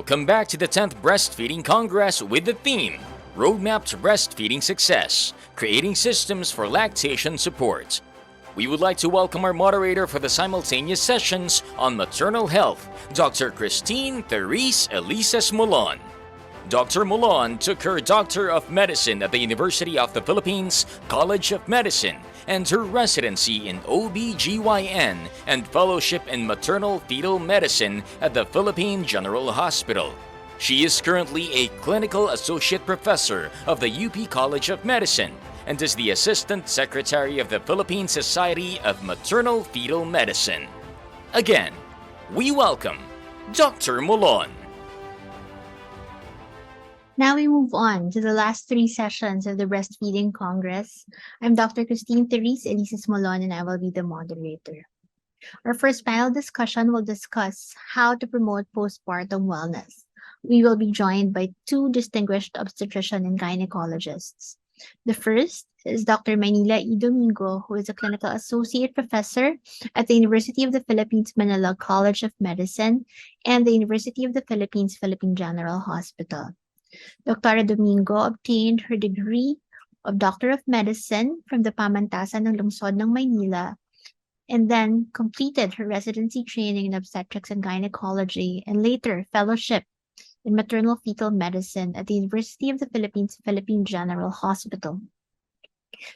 Welcome back to the 10th Breastfeeding Congress with the theme, Roadmap to Breastfeeding Success, Creating Systems for Lactation Support. We would like to welcome our moderator for the simultaneous sessions on maternal health, Dr. Christine Therese Elises Molon. Dr. Molon took her Doctor of Medicine at the University of the Philippines College of Medicine and her residency in OB/GYN and fellowship in maternal fetal medicine at the Philippine General Hospital. She is currently a clinical associate professor of the UP College of Medicine and is the Assistant Secretary of the Philippine Society of Maternal Fetal Medicine. Again, we welcome Dr. Molon. Now we move on to the last 3 sessions of the Breastfeeding Congress. I'm Dr. Christine Therese Elises Molon and I will be the moderator. Our first panel discussion will discuss how to promote postpartum wellness. We will be joined by 2 distinguished obstetrician and gynecologists. The first is Dr. Maynila E. Domingo, who is a clinical associate professor at the University of the Philippines Manila College of Medicine and the University of the Philippines Philippine General Hospital. Dr. Domingo obtained her degree of Doctor of Medicine from the Pamantasan ng Lungsod ng Maynila and then completed her residency training in obstetrics and gynecology and later fellowship in maternal fetal medicine at the University of the Philippines Philippine General Hospital.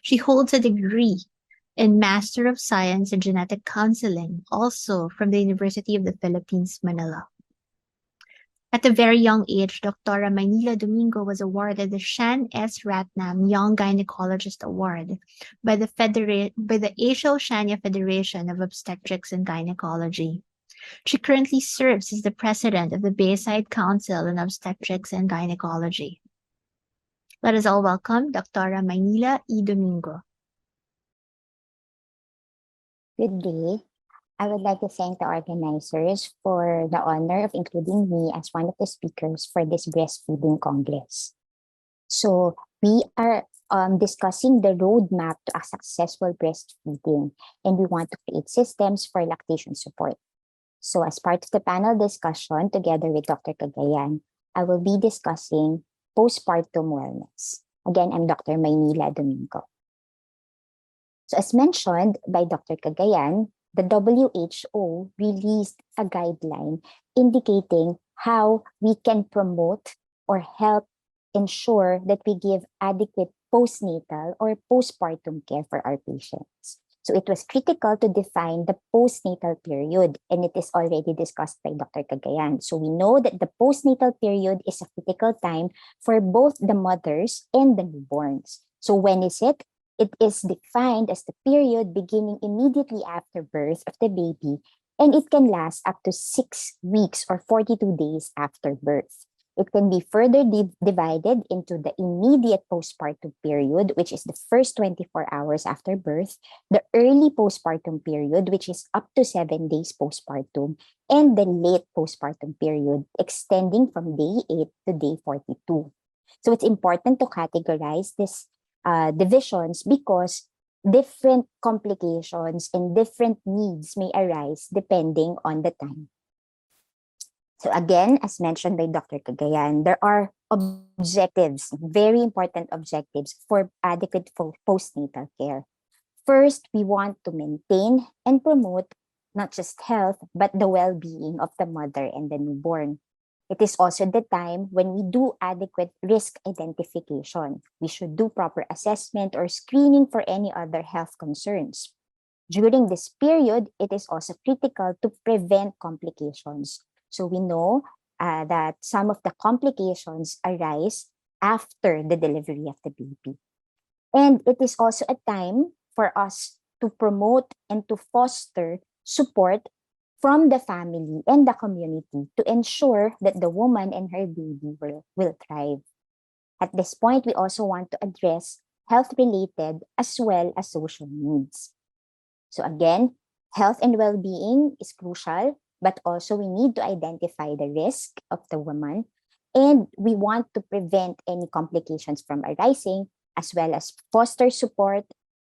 She holds a degree in Master of Science in Genetic Counseling, also from the University of the Philippines, Manila. At a very young age, Dr. Maynila Domingo was awarded the Shan S. Ratnam Young Gynecologist Award by the Asia-Oceania Federation of Obstetrics and Gynecology. She currently serves as the president of the Bayside Council on Obstetrics and Gynecology. Let us all welcome Dr. Maynila E. Domingo. Good day. I would like to thank the organizers for the honor of including me as one of the speakers for this breastfeeding congress. So we are discussing the roadmap to a successful breastfeeding, and we want to create systems for lactation support. So as part of the panel discussion, together with Dr. Cagayan, I will be discussing postpartum wellness. Again, I'm Dr. Maynila Domingo. So as mentioned by Dr. Cagayan, the WHO released a guideline indicating how we can promote or help ensure that we give adequate postnatal or postpartum care for our patients. So it was critical to define the postnatal period, and it is already discussed by Dr. Cagayan. So we know that the postnatal period is a critical time for both the mothers and the newborns. So when is it? It is defined as the period beginning immediately after birth of the baby, and it can last up to 6 weeks or 42 days after birth. It can be further divided into the immediate postpartum period, which is the first 24 hours after birth, the early postpartum period, which is up to 7 days postpartum, and the late postpartum period, extending from day 8 to day 42. So it's important to categorize this divisions because different complications and different needs may arise depending on the time. So again, as mentioned by Dr. Cagayan, there are objectives, very important objectives for adequate postnatal care. First, we want to maintain and promote not just health, but the well-being of the mother and the newborn. It is also the time when we do adequate risk identification. We should do proper assessment or screening for any other health concerns. During this period, it is also critical to prevent complications. So we know that some of the complications arise after the delivery of the baby. And it is also a time for us to promote and to foster support from the family and the community to ensure that the woman and her baby will thrive. At this point, we also want to address health-related as well as social needs. So again, health and well-being is crucial, but also we need to identify the risk of the woman, and we want to prevent any complications from arising, as well as foster support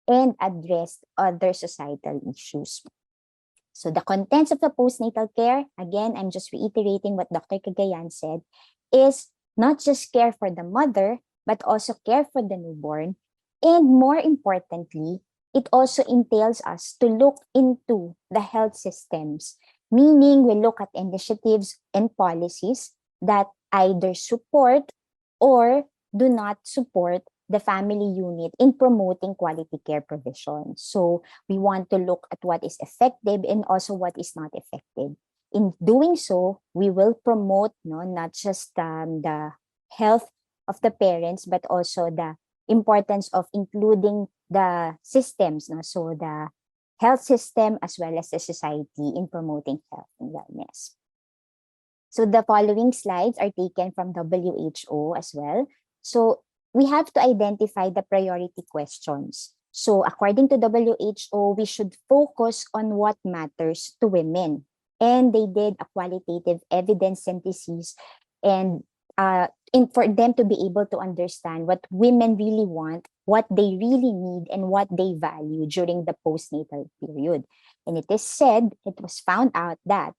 and address other societal issues. So the contents of the postnatal care, again, I'm just reiterating what Dr. Cagayan said, is not just care for the mother, but also care for the newborn. And more importantly, it also entails us to look into the health systems, meaning we look at initiatives and policies that either support or do not support the family unit in promoting quality care provision. So we want to look at what is effective and also what is not effective. In doing so, we will promote not just the health of the parents, but also the importance of including the systems, so the health system as well as the society in promoting health and wellness. So the following slides are taken from WHO as well. So we have to identify the priority questions. So according to WHO, we should focus on what matters to women. And they did a qualitative evidence synthesis and for them to be able to understand what women really want, what they really need, and what they value during the postnatal period. And it is said, it was found out that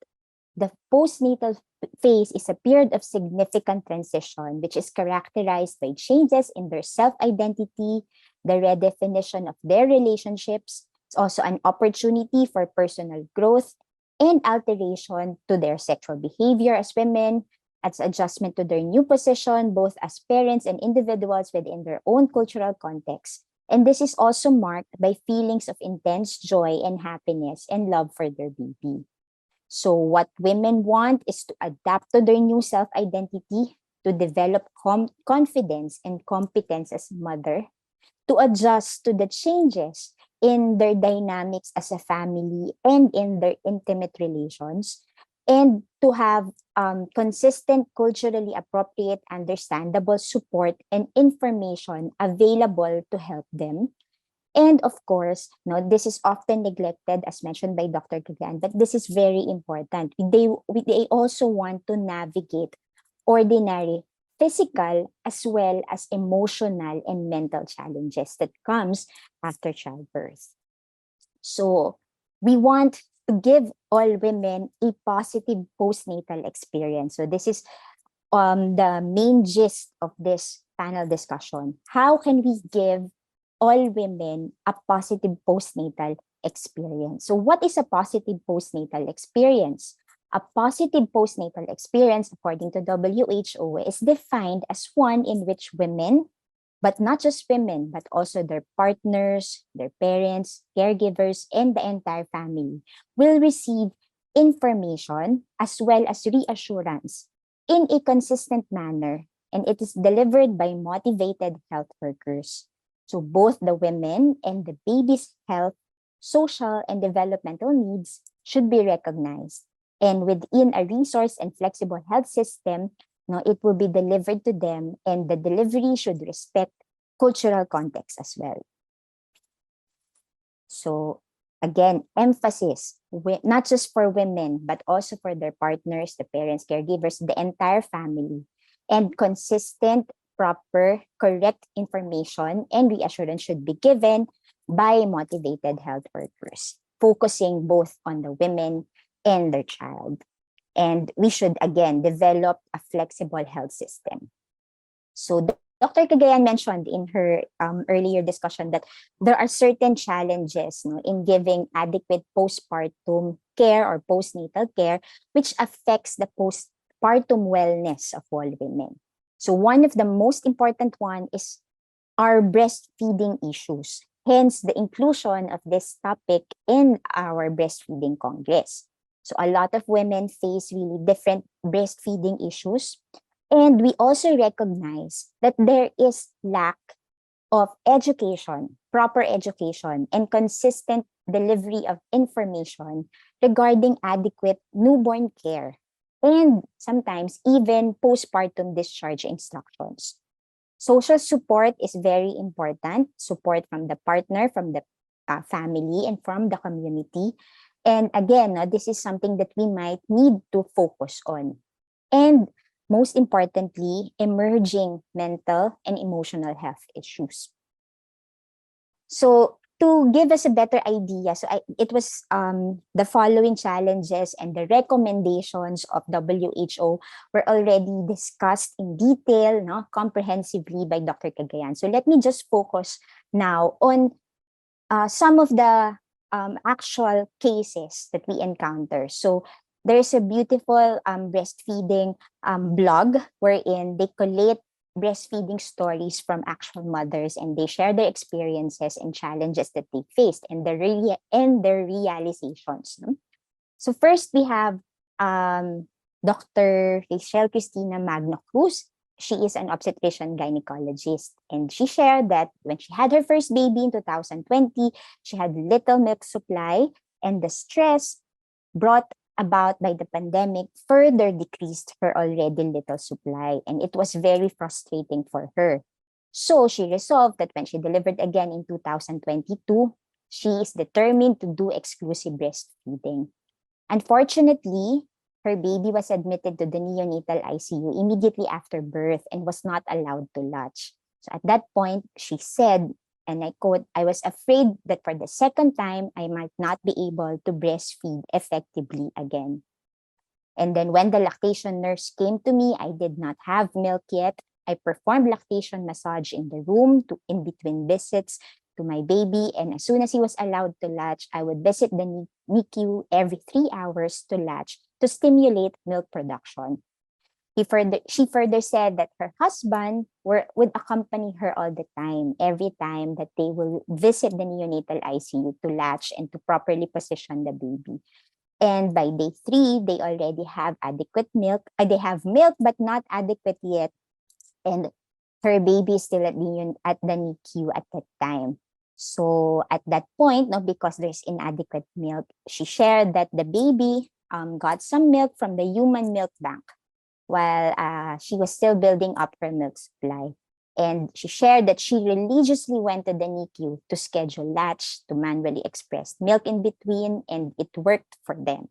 the postnatal phase is a period of significant transition, which is characterized by changes in their self-identity, the redefinition of their relationships. It's also an opportunity for personal growth and alteration to their sexual behavior as women, as adjustment to their new position, both as parents and individuals within their own cultural context. And this is also marked by feelings of intense joy and happiness and love for their baby. So what women want is to adapt to their new self-identity, to develop confidence and competence as mother, to adjust to the changes in their dynamics as a family and in their intimate relations, and to have consistent, culturally appropriate, understandable support and information available to help them. And of course, this is often neglected, as mentioned by Dr. Gagan, but this is very important. They also want to navigate ordinary physical as well as emotional and mental challenges that comes after childbirth. So we want to give all women a positive postnatal experience. So this is the main gist of this panel discussion. How can we give all women a positive postnatal experience? So what is a positive postnatal experience? A positive postnatal experience, according to WHO, is defined as one in which women, but not just women, but also their partners, their parents, caregivers, and the entire family will receive information as well as reassurance in a consistent manner, and it is delivered by motivated health workers. So both the women and the baby's health, social, and developmental needs should be recognized. And within a resource and flexible health system, it will be delivered to them, and the delivery should respect cultural context as well. So again, emphasis, not just for women, but also for their partners, the parents, caregivers, the entire family, and consistent, proper, correct information and reassurance should be given by motivated health workers, focusing both on the women and their child. And we should, again, develop a flexible health system. So Dr. Cagayan mentioned in her earlier discussion that there are certain challenges in giving adequate postpartum care or postnatal care, which affects the postpartum wellness of all women. So one of the most important one is our breastfeeding issues. Hence, the inclusion of this topic in our breastfeeding congress. So a lot of women face really different breastfeeding issues. And we also recognize that there is lack of education, proper education, and consistent delivery of information regarding adequate newborn care, and sometimes even postpartum discharge instructions. Social support is very important, support from the partner, from the family, and from the community. And again, this is something that we might need to focus on. And most importantly, emerging mental and emotional health issues. So to give us a better idea, so it was the following challenges and the recommendations of WHO were already discussed in detail, no, comprehensively by Dr. Cagayan. So let me just focus now on some of the actual cases that we encounter. So there's a beautiful breastfeeding blog wherein they collate breastfeeding stories from actual mothers, and they share their experiences and challenges that they faced and their realizations. No? So first we have Dr. Rachel Cristina Magno Cruz. She is an obstetrician gynecologist, and she shared that when she had her first baby in 2020, she had little milk supply, and the stress brought about by the pandemic further decreased her already little supply, and it was very frustrating for her. So she resolved that when she delivered again in 2022, she is determined to do exclusive breastfeeding. Unfortunately, her baby was admitted to the neonatal ICU immediately after birth and was not allowed to latch. So at that point, she said, and I quote, "I was afraid that for the second time, I might not be able to breastfeed effectively again." And then when the lactation nurse came to me, I did not have milk yet. I performed lactation massage in the room in between visits to my baby. And as soon as he was allowed to latch, I would visit the NICU every 3 hours to latch to stimulate milk production. She further said that her husband would accompany her all the time, every time that they will visit the neonatal ICU to latch and to properly position the baby. And by day 3, they already have adequate milk. They have milk, but not adequate yet. And her baby is still at the NICU at that time. So at that point, no, because there's inadequate milk, she shared that the baby got some milk from the human milk bank while she was still building up her milk supply. And she shared that she religiously went to the NICU to schedule latch, to manually express milk in between, and it worked for them.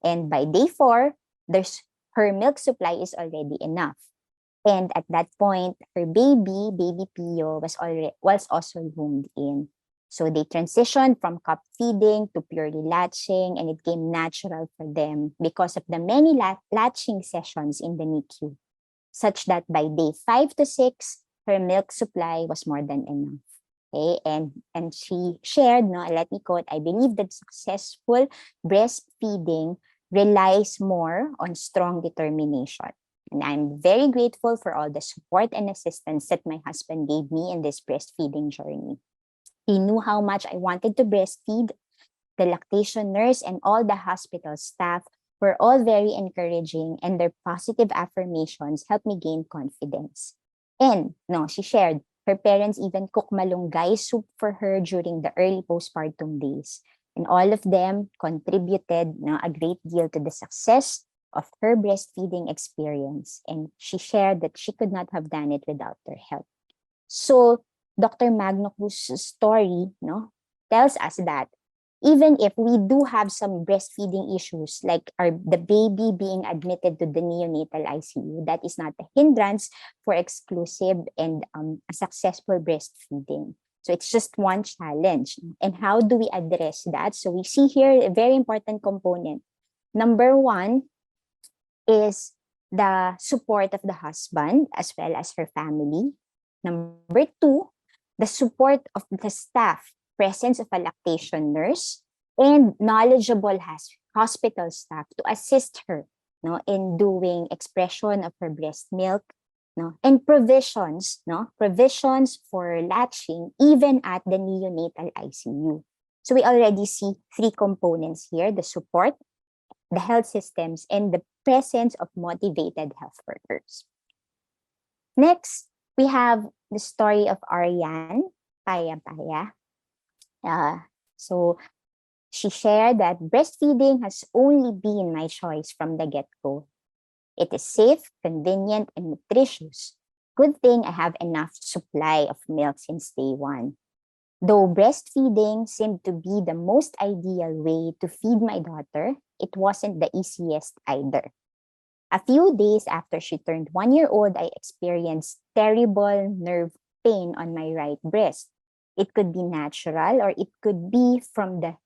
And by day 4, her milk supply is already enough. And at that point, her baby Pio, was also roomed in. So they transitioned from cup feeding to purely latching, and it came natural for them because of the many latching sessions in the NICU, such that by day 5 to 6, her milk supply was more than enough. Okay, and she shared, no, let me quote, "I believe that successful breastfeeding relies more on strong determination. And I'm very grateful for all the support and assistance that my husband gave me in this breastfeeding journey. He knew how much I wanted to breastfeed. The lactation nurse and all the hospital staff were all very encouraging, and their positive affirmations helped me gain confidence." And no, she shared, her parents even cooked malunggay soup for her during the early postpartum days. And all of them contributed, no, a great deal to the success of her breastfeeding experience. And she shared that she could not have done it without their help. So Dr. Magno Cruz's story, no, tells us that even if we do have some breastfeeding issues, like the baby being admitted to the neonatal ICU, that is not a hindrance for exclusive and a successful breastfeeding. So it's just one challenge. And how do we address that? So we see here a very important component. Number 1 is the support of the husband as well as her family. Number 2, the support of the staff, presence of a lactation nurse, and knowledgeable hospital staff to assist her, no, in doing expression of her breast milk, no, and provisions for latching even at the neonatal ICU. So we already see 3 components here: the support, the health systems, and the presence of motivated health workers. Next, we have the story of Ariane Paya Paya. So she shared that breastfeeding has only been my choice from the get-go. It is safe, convenient, and nutritious. Good thing I have enough supply of milk since day 1. Though breastfeeding seemed to be the most ideal way to feed my daughter, it wasn't the easiest either. A few days after she turned 1 year old, I experienced terrible nerve pain on my right breast. It could be natural, or it could be from the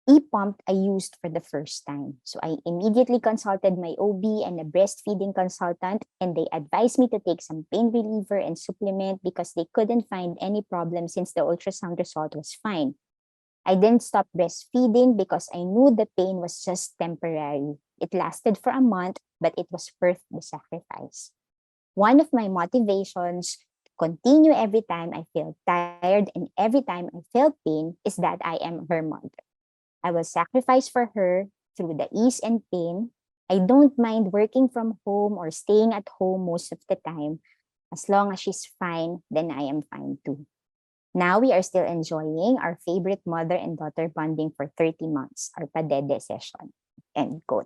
e-pump I used for the first time. So I immediately consulted my OB and a breastfeeding consultant, and they advised me to take some pain reliever and supplement because they couldn't find any problem since the ultrasound result was fine. I didn't stop breastfeeding because I knew the pain was just temporary. It lasted for a month, but it was worth the sacrifice. One of my motivations to continue every time I feel tired and every time I feel pain is that I am her mother. I will sacrifice for her through the ease and pain. I don't mind working from home or staying at home most of the time. As long as she's fine, then I am fine too. Now we are still enjoying our favorite mother and daughter bonding for 30 months, our padede session. End quote.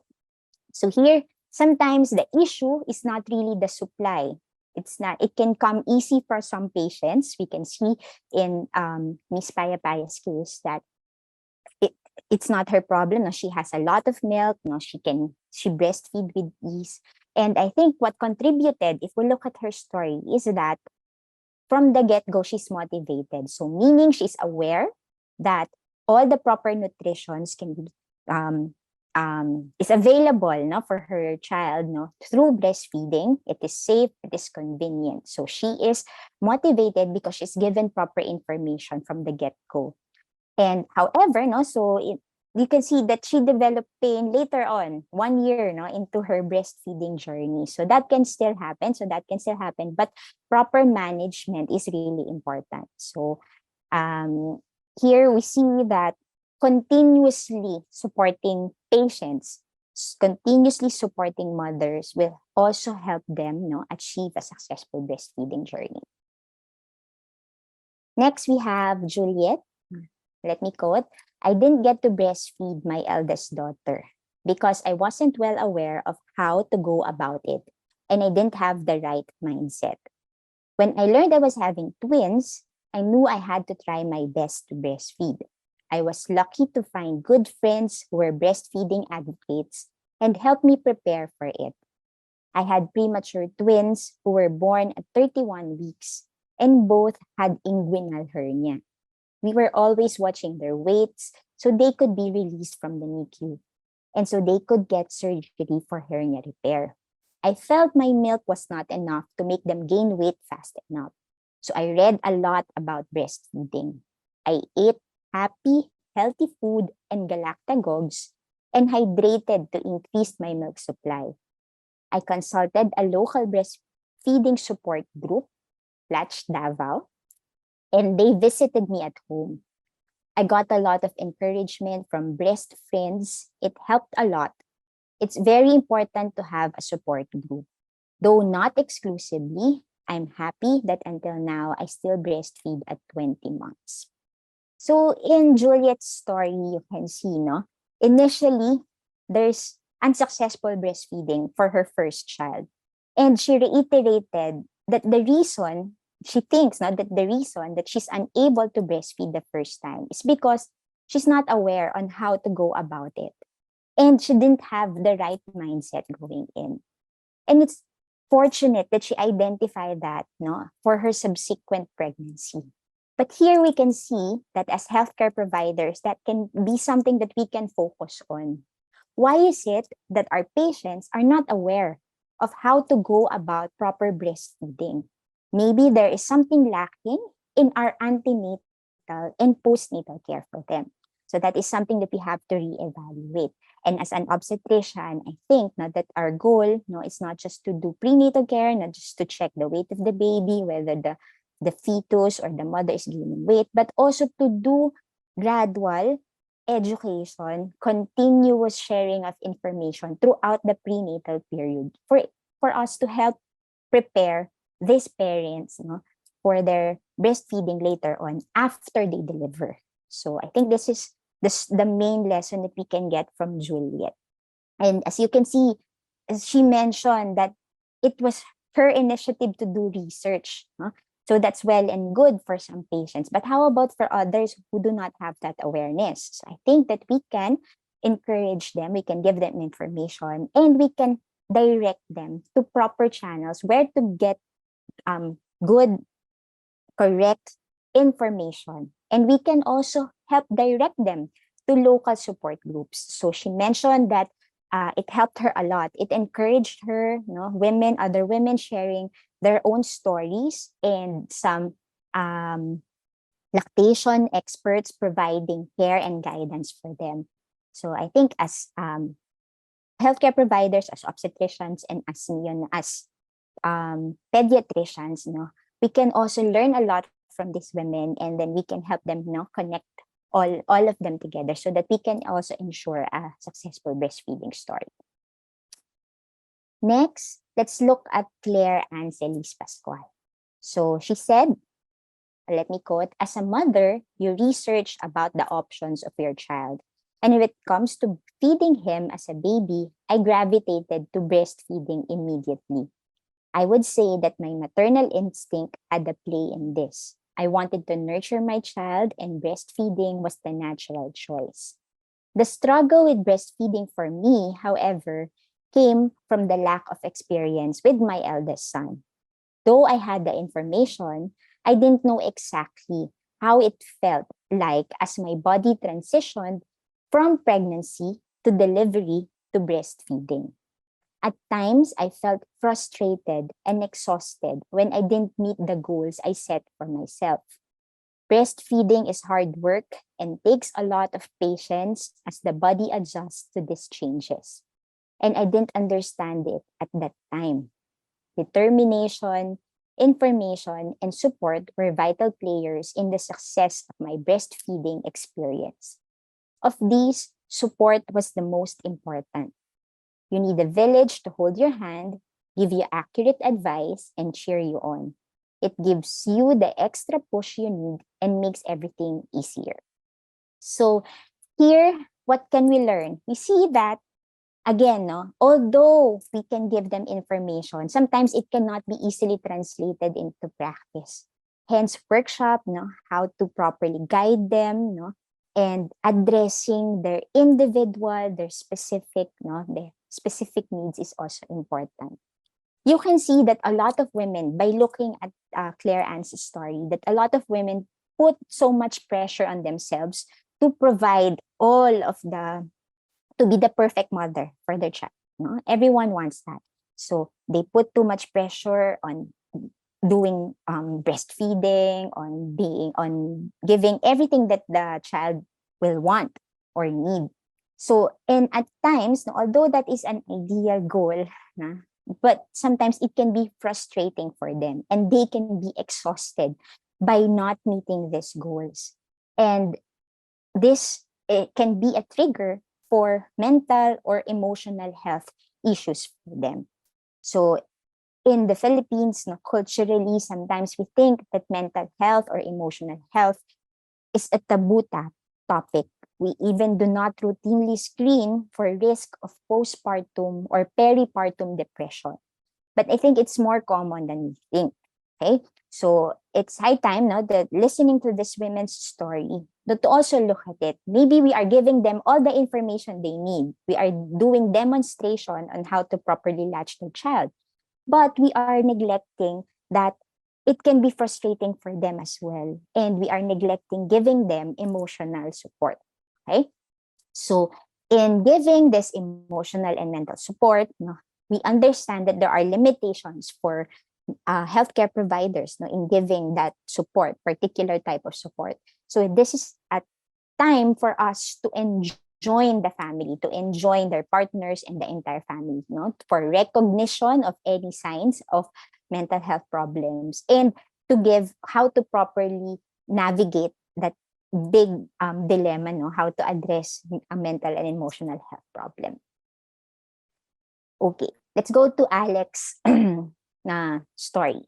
So here, sometimes the issue is not really the supply. It can come easy for some patients. We can see in Miss Paya's case that it's not her problem. No, she has a lot of milk. No, she breastfeed with ease. And I think what contributed, if we look at her story, is that from the get-go, she's motivated. So meaning she's aware that all the proper nutritions can be is available, no, for her child, no, through breastfeeding. It is safe, it is convenient. So she is motivated because she's given proper information from the get-go. And however, no, you can see that she developed pain later on, 1 year, no, into her breastfeeding journey. So that can still happen. But proper management is really important. So here we see that continuously supporting patients, continuously supporting mothers will also help them, no, achieve a successful breastfeeding journey. Next, we have Juliet. Let me quote, "I didn't get to breastfeed my eldest daughter because I wasn't well aware of how to go about it, and I didn't have the right mindset. When I learned I was having twins, I knew I had to try my best to breastfeed. I was lucky to find good friends who were breastfeeding advocates and helped me prepare for it. I had premature twins who were born at 31 weeks, and both had inguinal hernia. We were always watching their weights so they could be released from the NICU, and so they could get surgery for hernia repair. I felt my milk was not enough to make them gain weight fast enough. So I read a lot about breastfeeding. I ate happy, healthy food and galactagogues and hydrated to increase my milk supply. I consulted a local breastfeeding support group, Latch Davao, and they visited me at home. I got a lot of encouragement from breast friends. It helped a lot. It's very important to have a support group. Though not exclusively, I'm happy that until now, I still breastfeed at 20 months." So in Juliet's story, you can see, no, initially, there's unsuccessful breastfeeding for her first child. And she reiterated that the reason, she thinks, no, that the reason that she's unable to breastfeed the first time is because she's not aware on how to go about it. And she didn't have the right mindset going in. And it's fortunate that she identified that, no, for her subsequent pregnancy. But here we can see that as healthcare providers, that can be something that we can focus on. Why is it that our patients are not aware of how to go about proper breastfeeding? Maybe there is something lacking in our antenatal and postnatal care for them. So that is something that we have to reevaluate. And as an obstetrician, I think now that our goal, no, is not just to do prenatal care, not just to check the weight of the baby, whether the fetus or the mother is gaining weight, but also to do gradual education, continuous sharing of information throughout the prenatal period for us to help prepare these parents, no, for their breastfeeding later on after they deliver. So I think this is the main lesson that we can get from Juliet. And as you can see, as she mentioned that it was her initiative to do research. No? So that's well and good for some patients. But how about for others who do not have that awareness? So I think that we can encourage them, we can give them information, and we can direct them to proper channels where to get good, correct information, and we can also help direct them to local support groups. So she mentioned that it helped her a lot. It encouraged her, other women sharing their own stories, and some lactation experts providing care and guidance for them. So I think as healthcare providers, as obstetricians, and as pediatricians, we can also learn a lot from these women, and then we can help them, connect all of them together so that we can also ensure a successful breastfeeding story. Next, let's look at Claire Angelis Pascual. So she said, let me quote, "As a mother, you research about the options of your child. And when it comes to feeding him as a baby, I gravitated to breastfeeding immediately. I would say that my maternal instinct had a play in this. I wanted to nurture my child, and breastfeeding was the natural choice. The struggle with breastfeeding for me, however, came from the lack of experience with my eldest son. Though I had the information, I didn't know exactly how it felt like as my body transitioned from pregnancy to delivery to breastfeeding. At times, I felt frustrated and exhausted when I didn't meet the goals I set for myself. Breastfeeding is hard work and takes a lot of patience as the body adjusts to these changes. And I didn't understand it at that time. Determination, information, and support were vital players in the success of my breastfeeding experience. Of these, support was the most important. You need a village to hold your hand, give you accurate advice, and cheer you on. It gives you the extra push you need and makes everything easier." So here, what can we learn? We see that, again, although we can give them information, sometimes it cannot be easily translated into practice. Hence, workshop, how to properly guide them, and addressing their individual, their specific, their specific needs is also important. You can see that a lot of women, by looking at Claire Ann's story, that a lot of women put so much pressure on themselves to provide to be the perfect mother for their child. Everyone wants that. So they put too much pressure on doing breastfeeding, on giving everything that the child will want or need. So, and at times, although that is an ideal goal, but sometimes it can be frustrating for them, and they can be exhausted by not meeting these goals. And this can be a trigger for mental or emotional health issues for them. So in the Philippines, culturally, sometimes we think that mental health or emotional health is a taboo topic. We even do not routinely screen for risk of postpartum or peripartum depression. But I think it's more common than we think. Okay, so it's high time now that listening to this women's story, to also look at it. Maybe we are giving them all the information they need. We are doing demonstration on how to properly latch their child. But we are neglecting that it can be frustrating for them as well. And we are neglecting giving them emotional support. Okay? So in giving this emotional and mental support, we understand that there are limitations for healthcare providers in giving that support, particular type of support. So this is a time for us to enjoin the family, to enjoin their partners and the entire family, for recognition of any signs of mental health problems, and to give how to properly navigate that big dilemma, how to address a mental and emotional health problem. Okay, let's go to Alex story.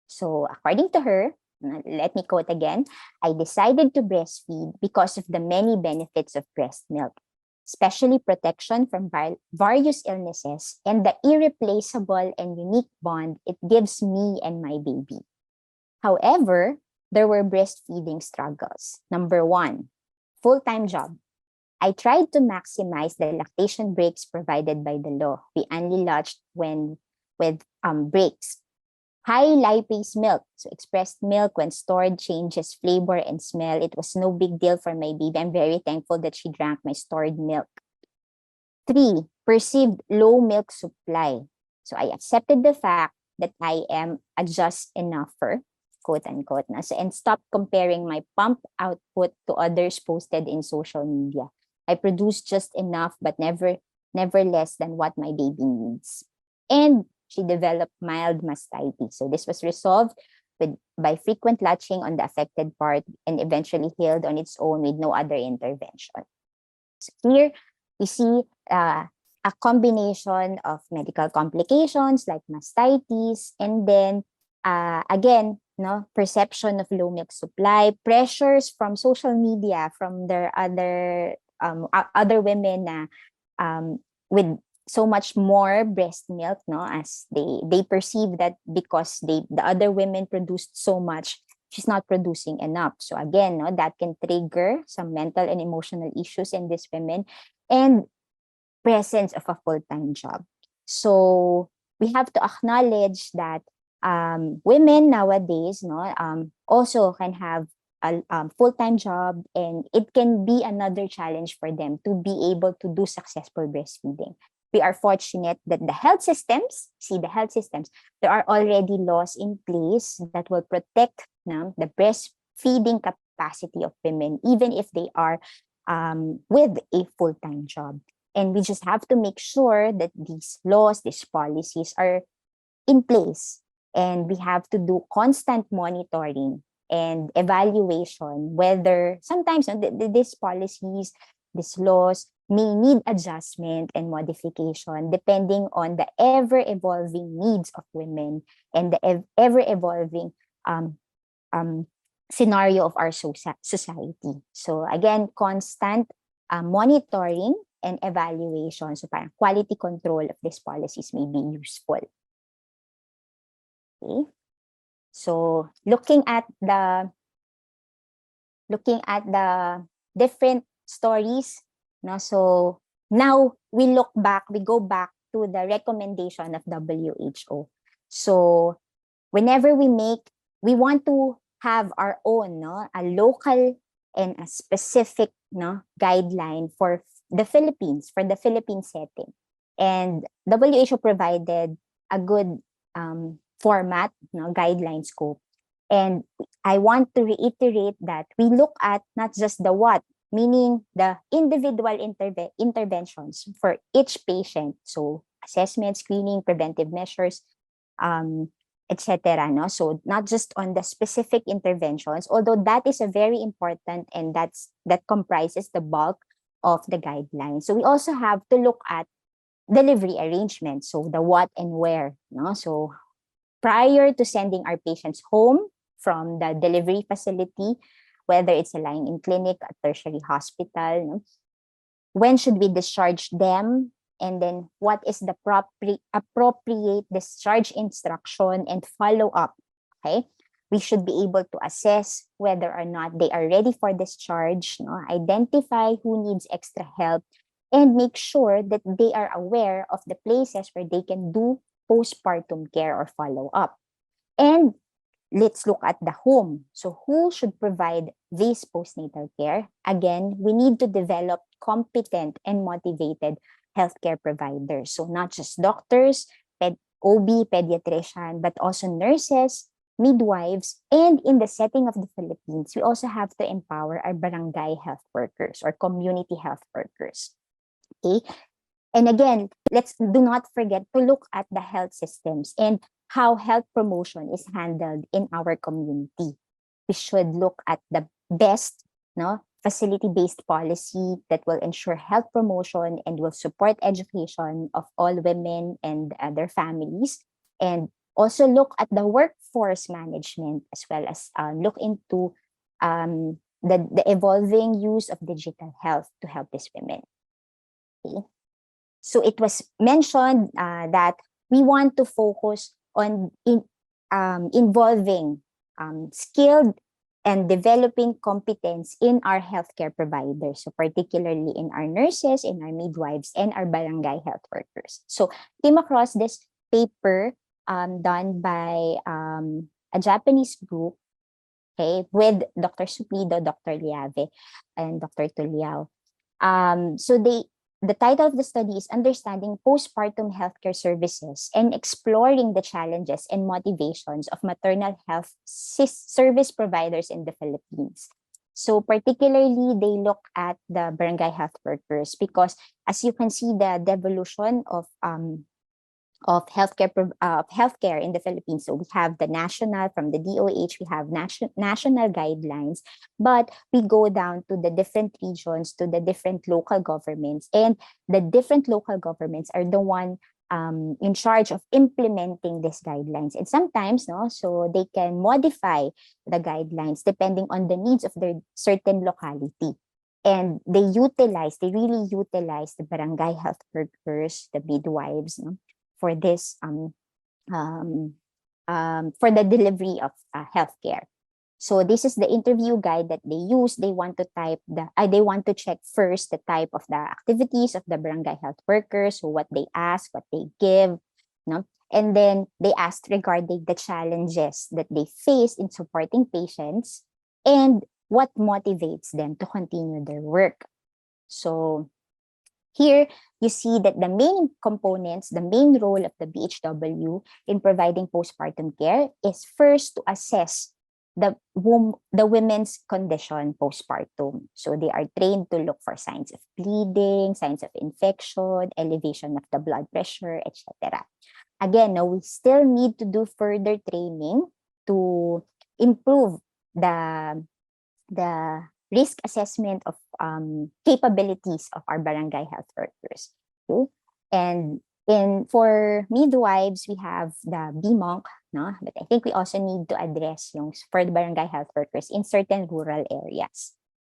So according to her, let me quote again, "I decided to breastfeed because of the many benefits of breast milk, especially protection from various illnesses and the irreplaceable and unique bond it gives me and my baby. However, there were breastfeeding struggles. Number one, full-time job. I tried to maximize the lactation breaks provided by the law. We only latched with breaks. High lipase milk. So expressed milk when stored changes flavor and smell. It was no big deal for my baby. I'm very thankful that she drank my stored milk. 3, perceived low milk supply. So I accepted the fact that I am a just enougher, quote unquote, and stop comparing my pump output to others posted in social media. I produce just enough, but never less than what my baby needs. And she developed mild mastitis. So this was resolved by frequent latching on the affected part and eventually healed on its own with no other intervention. So here we see a combination of medical complications like mastitis, and then again, perception of low milk supply, pressures from social media, from their other women with so much more breast milk, as they perceive that because the other women produced so much, she's not producing enough. So again, that can trigger some mental and emotional issues in these women, and presence of a full-time job. So we have to acknowledge that women nowadays, also can have a full-time job, and it can be another challenge for them to be able to do successful breastfeeding. We are fortunate that the health systems, there are already laws in place that will protect the breastfeeding capacity of women, even if they are with a full-time job. And we just have to make sure that these laws, these policies are in place. And we have to do constant monitoring and evaluation, whether sometimes these policies, these laws may need adjustment and modification depending on the ever-evolving needs of women and the ever-evolving scenario of our society. So again, constant monitoring and evaluation. So parang quality control of these policies may be useful. Okay. So looking at the different stories, so now we go back to the recommendation of WHO. So whenever we want to have our own, a local and a specific, guideline for the Philippines, for the Philippine setting. And WHO provided a good format, guideline scope. And I want to reiterate that we look at not just the what, meaning the individual interventions for each patient. So assessment, screening, preventive measures, etc. So not just on the specific interventions, although that is a very important, and that comprises the bulk of the guidelines. So we also have to look at delivery arrangements, so the what and where. So prior to sending our patients home from the delivery facility, whether it's a lying-in clinic, a tertiary hospital, when should we discharge them? And then what is the appropriate discharge instruction and follow-up, okay? We should be able to assess whether or not they are ready for discharge, identify who needs extra help, and make sure that they are aware of the places where they can do postpartum care or follow-up. And let's look at the home. So who should provide this postnatal care? Again, we need to develop competent and motivated healthcare providers. So not just doctors, OB, pediatrician, but also nurses, midwives, and in the setting of the Philippines, we also have to empower our barangay health workers or community health workers. Okay? And again, let's do not forget to look at the health systems and how health promotion is handled in our community. We should look at the best, facility-based policy that will ensure health promotion and will support education of all women and their families. And also look at the workforce management, as well as look into the evolving use of digital health to help these women. Okay. So it was mentioned that we want to focus on involving skilled and developing competence in our healthcare providers, so particularly in our nurses, in our midwives, and our barangay health workers. So came across this paper done by a Japanese group, okay, with Dr. Suplido, Dr. Liave, and Dr. Tuliao. So the title of the study is Understanding Postpartum Healthcare Services and Exploring the Challenges and Motivations of Maternal Health Service Providers in the Philippines. So particularly, they look at the barangay health workers because, as you can see, the devolution of healthcare in the Philippines. So we have the national from the DOH, we have national guidelines, but we go down to the different regions, to the different local governments, and the different local governments are the one in charge of implementing these guidelines. And sometimes, no, so they can modify the guidelines depending on the needs of their certain locality. And they really utilize the barangay health workers, the midwives, no, for this for the delivery of healthcare. So this is the interview guide that they use. They want to they want to check first the type of the activities of the barangay health workers, so what they ask, what they give, no? And then they asked regarding the challenges that they face in supporting patients and what motivates them to continue their work. So here, you see that the main components, the main role of the BHW in providing postpartum care is first to assess the women's condition postpartum. So they are trained to look for signs of bleeding, signs of infection, elevation of the blood pressure, etc. Again, now we still need to do further training to improve the risk assessment of capabilities of our barangay health workers. Okay? And for midwives, we have the BMONC, no? But I think we also need to address yung for the barangay health workers in certain rural areas.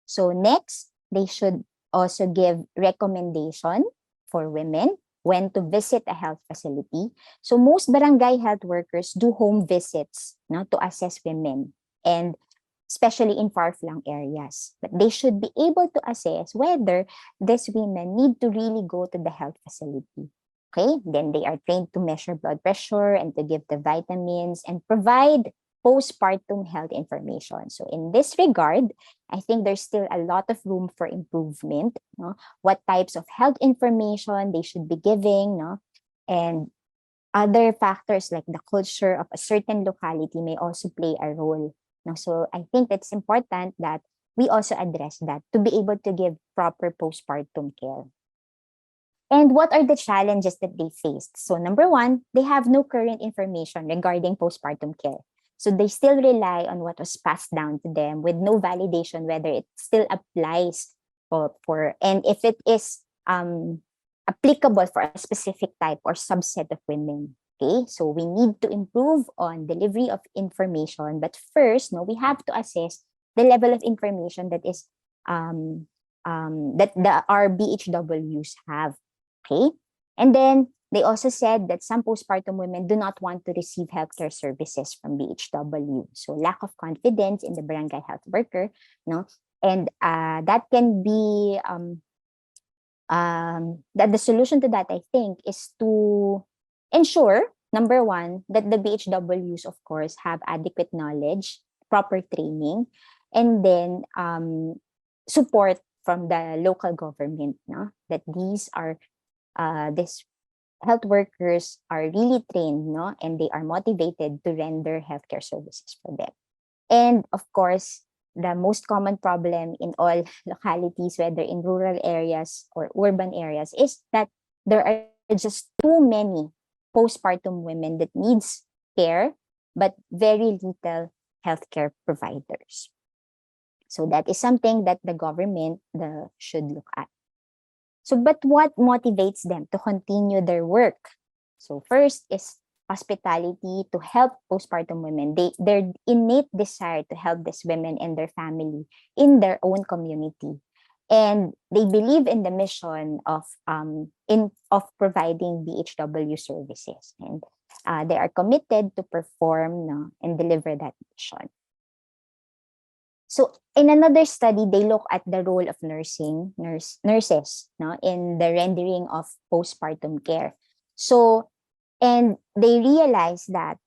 So next, they should also give recommendation for women when to visit a health facility. So most barangay health workers do home visits, no, to assess women, and especially in far-flung areas. But they should be able to assess whether these women need to really go to the health facility. Okay, then they are trained to measure blood pressure and to give the vitamins and provide postpartum health information. So in this regard, I think there's still a lot of room for improvement. No? What types of health information they should be giving, no? And other factors like the culture of a certain locality may also play a role. No? So I think it's important that we also address that to be able to give proper postpartum care. And what are the challenges that they faced? So number one, they have no current information regarding postpartum care. So they still rely on what was passed down to them with no validation whether it still applies for and if it is applicable for a specific type or subset of women. Okay, so we need to improve on delivery of information, but first, no, we have to assess the level of information that is that our BHWs have. Okay, and then they also said that some postpartum women do not want to receive healthcare services from BHW. So lack of confidence in the barangay health worker, no, and that can be that the solution to that, I think, is to ensure, number one, that the BHWs, of course, have adequate knowledge, proper training, and then support from the local government, no? That these health workers are really trained, no? And they are motivated to render healthcare services for them. And of course, the most common problem in all localities, whether in rural areas or urban areas, is that there are just too many postpartum women that needs care, but very little healthcare providers. So that is something that the government should look at. So, but what motivates them to continue their work? So first is hospitality, to help postpartum women. Their innate desire to help these women and their family in their own community. And they believe in the mission of providing BHW services. And they are committed to perform, no, and deliver that mission. So in another study, they look at the role of nurses, no, in the rendering of postpartum care. So And they realized that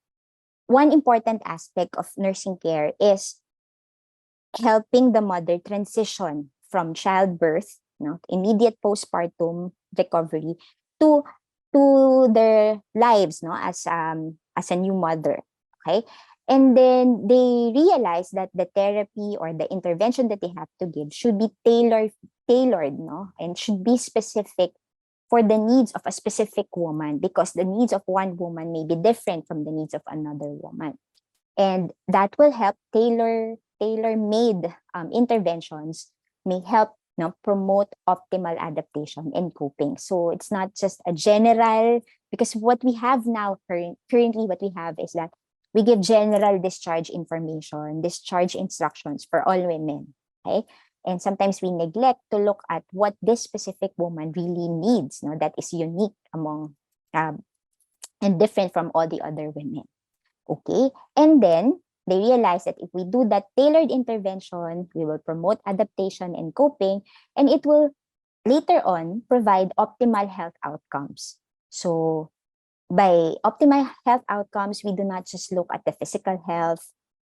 one important aspect of nursing care is helping the mother transition from childbirth, immediate postpartum recovery, to their lives, as a new mother. Okay. And then they realize that the therapy or the intervention that they have to give should be tailored, and should be specific for the needs of a specific woman, because the needs of one woman may be different from the needs of another woman. And that will help tailor-made interventions may help, promote optimal adaptation and coping. So it's not just a general, because what we have now currently, what we have is that we give general discharge information, discharge instructions for all women. Okay. And sometimes we neglect to look at what this specific woman really needs, that is unique among and different from all the other women. Okay. And then they realize that if we do that tailored intervention, we will promote adaptation and coping, and it will later on provide optimal health outcomes. So by optimal health outcomes, we do not just look at the physical health,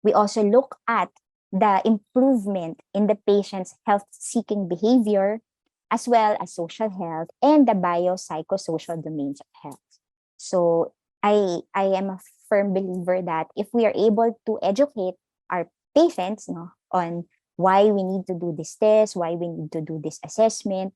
we also look at the improvement in the patient's health-seeking behavior, as well as social health and the biopsychosocial domains of health. So I am a firm believer that if we are able to educate our patients, on why we need to do this test, why we need to do this assessment,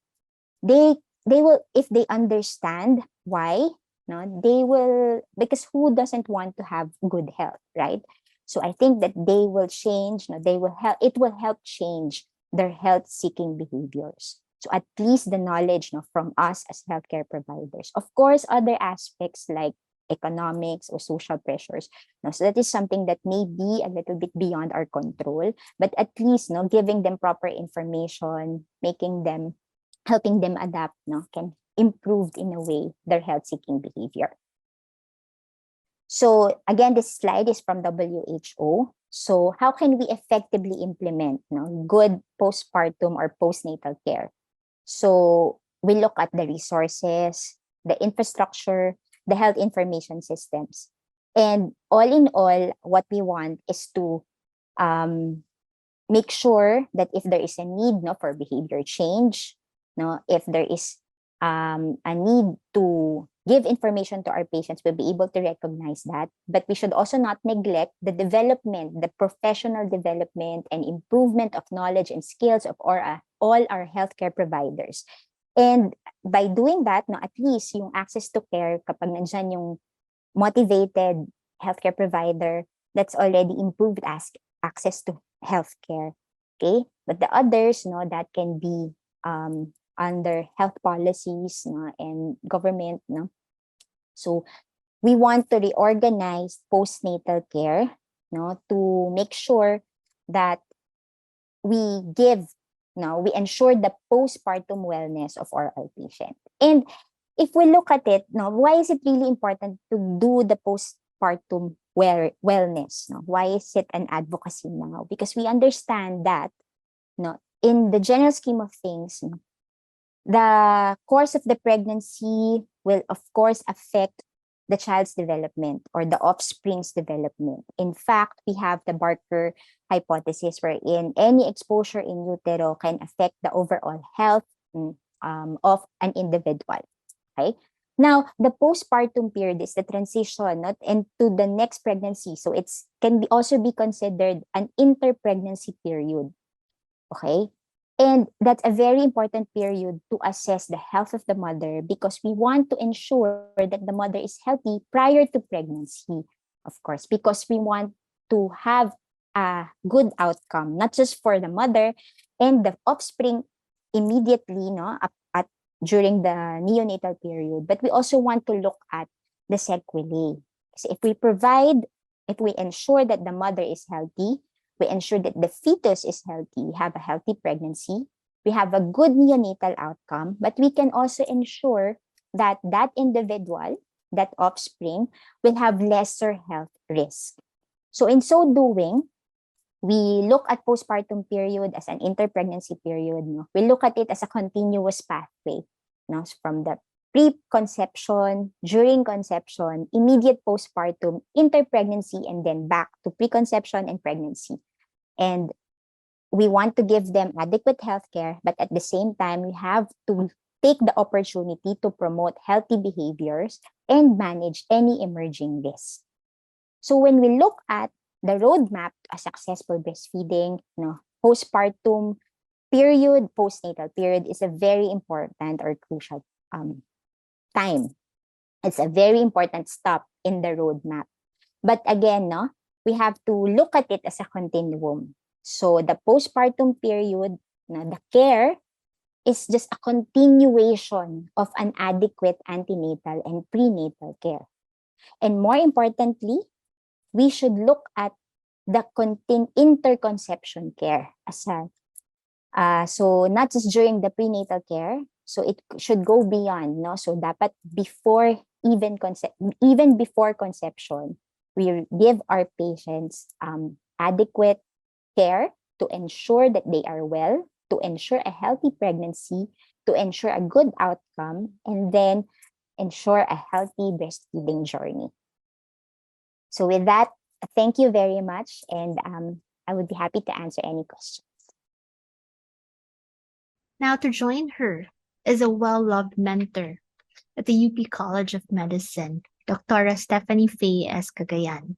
they will, if they understand why, they will, because who doesn't want to have good health, right? So I think that they will change, they will help, it will help change their health seeking behaviors. So at least the knowledge, from us as healthcare providers. Of course, other aspects like economics or social pressures. So that is something that may be a little bit beyond our control, but at least, giving them proper information, helping them adapt, can improve in a way their health-seeking behavior. So again, this slide is from WHO. So how can we effectively implement, good postpartum or postnatal care? So we look at the resources, the infrastructure, the health information systems. And all in all, what we want is to make sure that if there is a need, for behavior change, if there is a need to give information to our patients, we'll be able to recognize that. But we should also not neglect the development, the professional development and improvement of knowledge and skills of all our healthcare providers. And by doing that, at least yung access to care, kapag nandyan yung motivated healthcare provider, that's already improved access to healthcare. Okay, but the others, that can be under health policies, and government. So we want to reorganize postnatal care, to make sure that we ensure the postpartum wellness of our patient. And if we look at it, why is it really important to do the postpartum wellness? Why is it an advocacy now? Because we understand that, in the general scheme of things, the course of the pregnancy will, of course, affect the child's development or the offspring's development. In fact, we have the Barker hypothesis wherein any exposure in utero can affect the overall health of an individual. Okay. Now, the postpartum period is the transition into the next pregnancy. So it's can also be considered an interpregnancy period. Okay. And that's a very important period to assess the health of the mother, because we want to ensure that the mother is healthy prior to pregnancy, of course, because we want to have a good outcome, not just for the mother and the offspring immediately, during the neonatal period, but we also want to look at the sequelae. So if we ensure that the mother is healthy, we ensure that the fetus is healthy, we have a healthy pregnancy, we have a good neonatal outcome, but we can also ensure that that individual, that offspring, will have lesser health risk. So in so doing, we look at postpartum period as an interpregnancy period. We look at it as a continuous pathway, from the pre-conception, during conception, immediate postpartum, interpregnancy, and then back to preconception and pregnancy. And we want to give them adequate healthcare, but at the same time, we have to take the opportunity to promote healthy behaviors and manage any emerging risks. So when we look at the roadmap to a successful breastfeeding, postpartum period, postnatal period is a very important or crucial time. It's a very important stop in the roadmap. But again, we have to look at it as a continuum. So the postpartum period, the care is just a continuation of an adequate antenatal and prenatal care. And more importantly, we should look at the interconception care as so not just during the prenatal care, so it should go beyond, so dapat even before conception, we give our patients adequate care to ensure that they are well, to ensure a healthy pregnancy, to ensure a good outcome, and then ensure a healthy breastfeeding journey. So with that, thank you very much, and I would be happy to answer any questions. Now to join her is a well-loved mentor at the UP College of Medicine, Dr. Stephanie Faye S. Cagayan.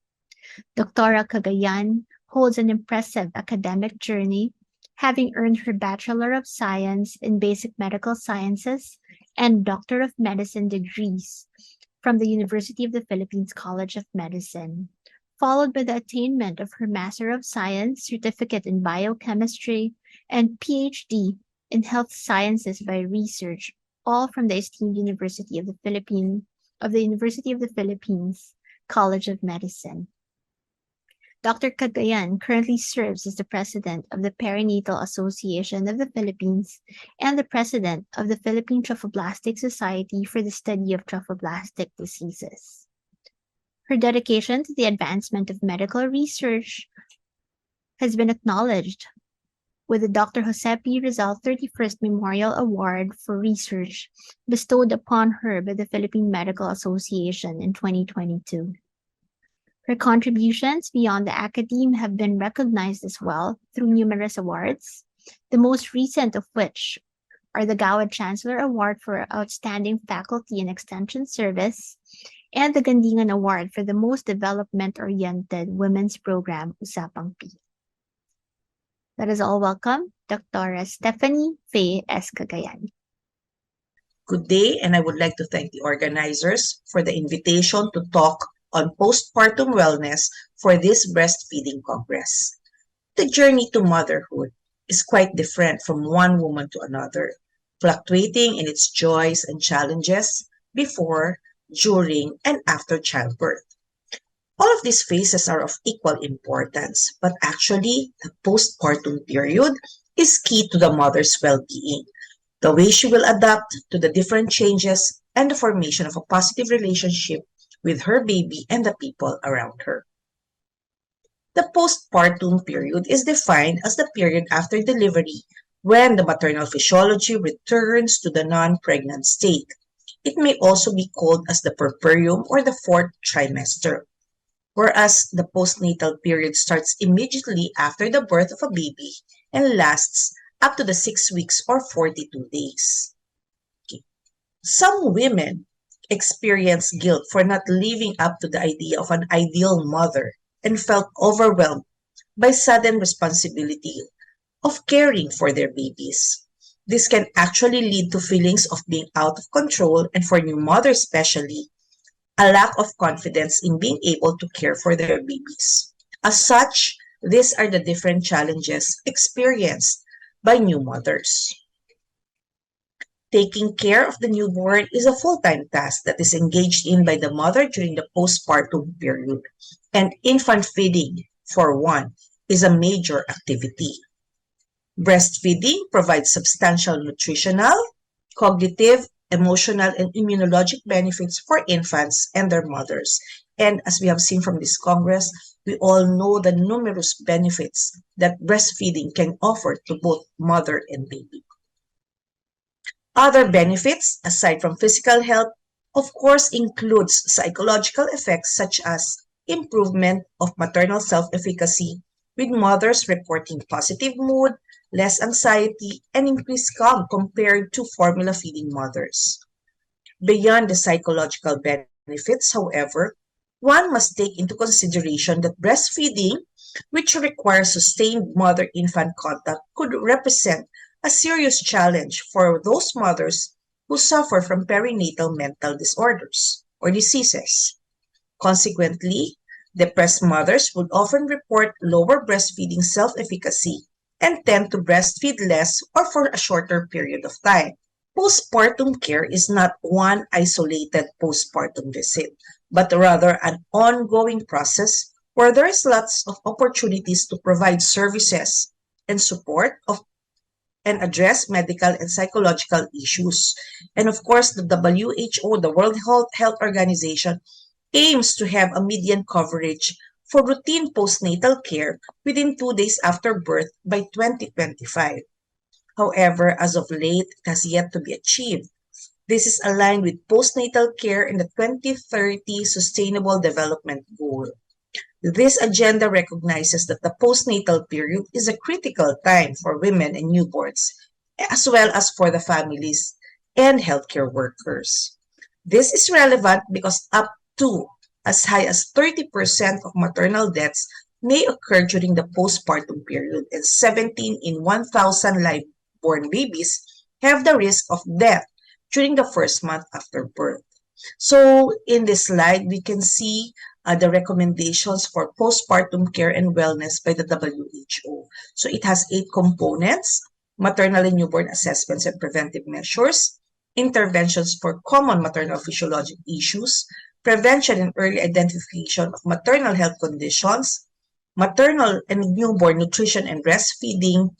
Dr. Cagayan holds an impressive academic journey, having earned her Bachelor of Science in Basic Medical Sciences and Doctor of Medicine degrees from the University of the Philippines College of Medicine, followed by the attainment of her Master of Science certificate in Biochemistry and PhD in Health Sciences by Research, all from the esteemed University of the Philippines College of Medicine. Dr. Cagayan currently serves as the president of the Perinatal Association of the Philippines and the president of the Philippine Trophoblastic Society for the Study of Trophoblastic Diseases. Her dedication to the advancement of medical research has been acknowledged with the Dr. Jose P. Rizal 31st Memorial Award for Research bestowed upon her by the Philippine Medical Association in 2022. Her contributions beyond the academe have been recognized as well through numerous awards, the most recent of which are the Gawad Chancellor Award for Outstanding Faculty and Extension Service and the Gandingan Award for the most development-oriented women's program, Usapang P. Let us all welcome Dr. Stephanie Faye S. Cagayan. Good day, and I would like to thank the organizers for the invitation to talk on postpartum wellness for this breastfeeding congress. The journey to motherhood is quite different from one woman to another, fluctuating in its joys and challenges before, during, and after childbirth. All of these phases are of equal importance, but actually, the postpartum period is key to the mother's well-being, the way she will adapt to the different changes and the formation of a positive relationship with her baby and the people around her. The postpartum period is defined as the period after delivery when the maternal physiology returns to the non-pregnant state. It may also be called as the puerperium or the fourth trimester, whereas the postnatal period starts immediately after the birth of a baby and lasts up to the 6 weeks or 42 days. Okay. Some women experience guilt for not living up to the idea of an ideal mother and felt overwhelmed by sudden responsibility of caring for their babies. This can actually lead to feelings of being out of control, and for new mothers especially, a lack of confidence in being able to care for their babies. As such, these are the different challenges experienced by new mothers. Taking care of the newborn is a full-time task that is engaged in by the mother during the postpartum period, and infant feeding, for one, is a major activity. Breastfeeding provides substantial nutritional, cognitive, emotional, and immunologic benefits for infants and their mothers. And as we have seen from this Congress, we all know the numerous benefits that breastfeeding can offer to both mother and baby. Other benefits, aside from physical health, of course, includes psychological effects such as improvement of maternal self-efficacy, with mothers reporting positive mood, less anxiety, and increased calm compared to formula feeding mothers. Beyond the psychological benefits, however, one must take into consideration that breastfeeding, which requires sustained mother-infant contact, could represent a serious challenge for those mothers who suffer from perinatal mental disorders or diseases. Consequently, depressed mothers would often report lower breastfeeding self-efficacy and tend to breastfeed less or for a shorter period of time. Postpartum care is not one isolated postpartum visit, but rather an ongoing process where there is lots of opportunities to provide services and support of and address medical and psychological issues. And of course, the WHO, the World Health Organization, aims to have a median coverage for routine postnatal care within 2 days after birth by 2025. However, as of late, it has yet to be achieved. This is aligned with postnatal care in the 2030 Sustainable Development Goal. This agenda recognizes that the postnatal period is a critical time for women and newborns, as well as for the families and healthcare workers. This is relevant because up to as high as 30% of maternal deaths may occur during the postpartum period, and 17 in 1,000 live-born babies have the risk of death during the first month after birth. So in this slide, we can see the recommendations for postpartum care and wellness by the WHO. So it has 8 components: maternal and newborn assessments and preventive measures, interventions for common maternal physiologic issues, prevention and early identification of maternal health conditions, maternal and newborn nutrition and breastfeeding,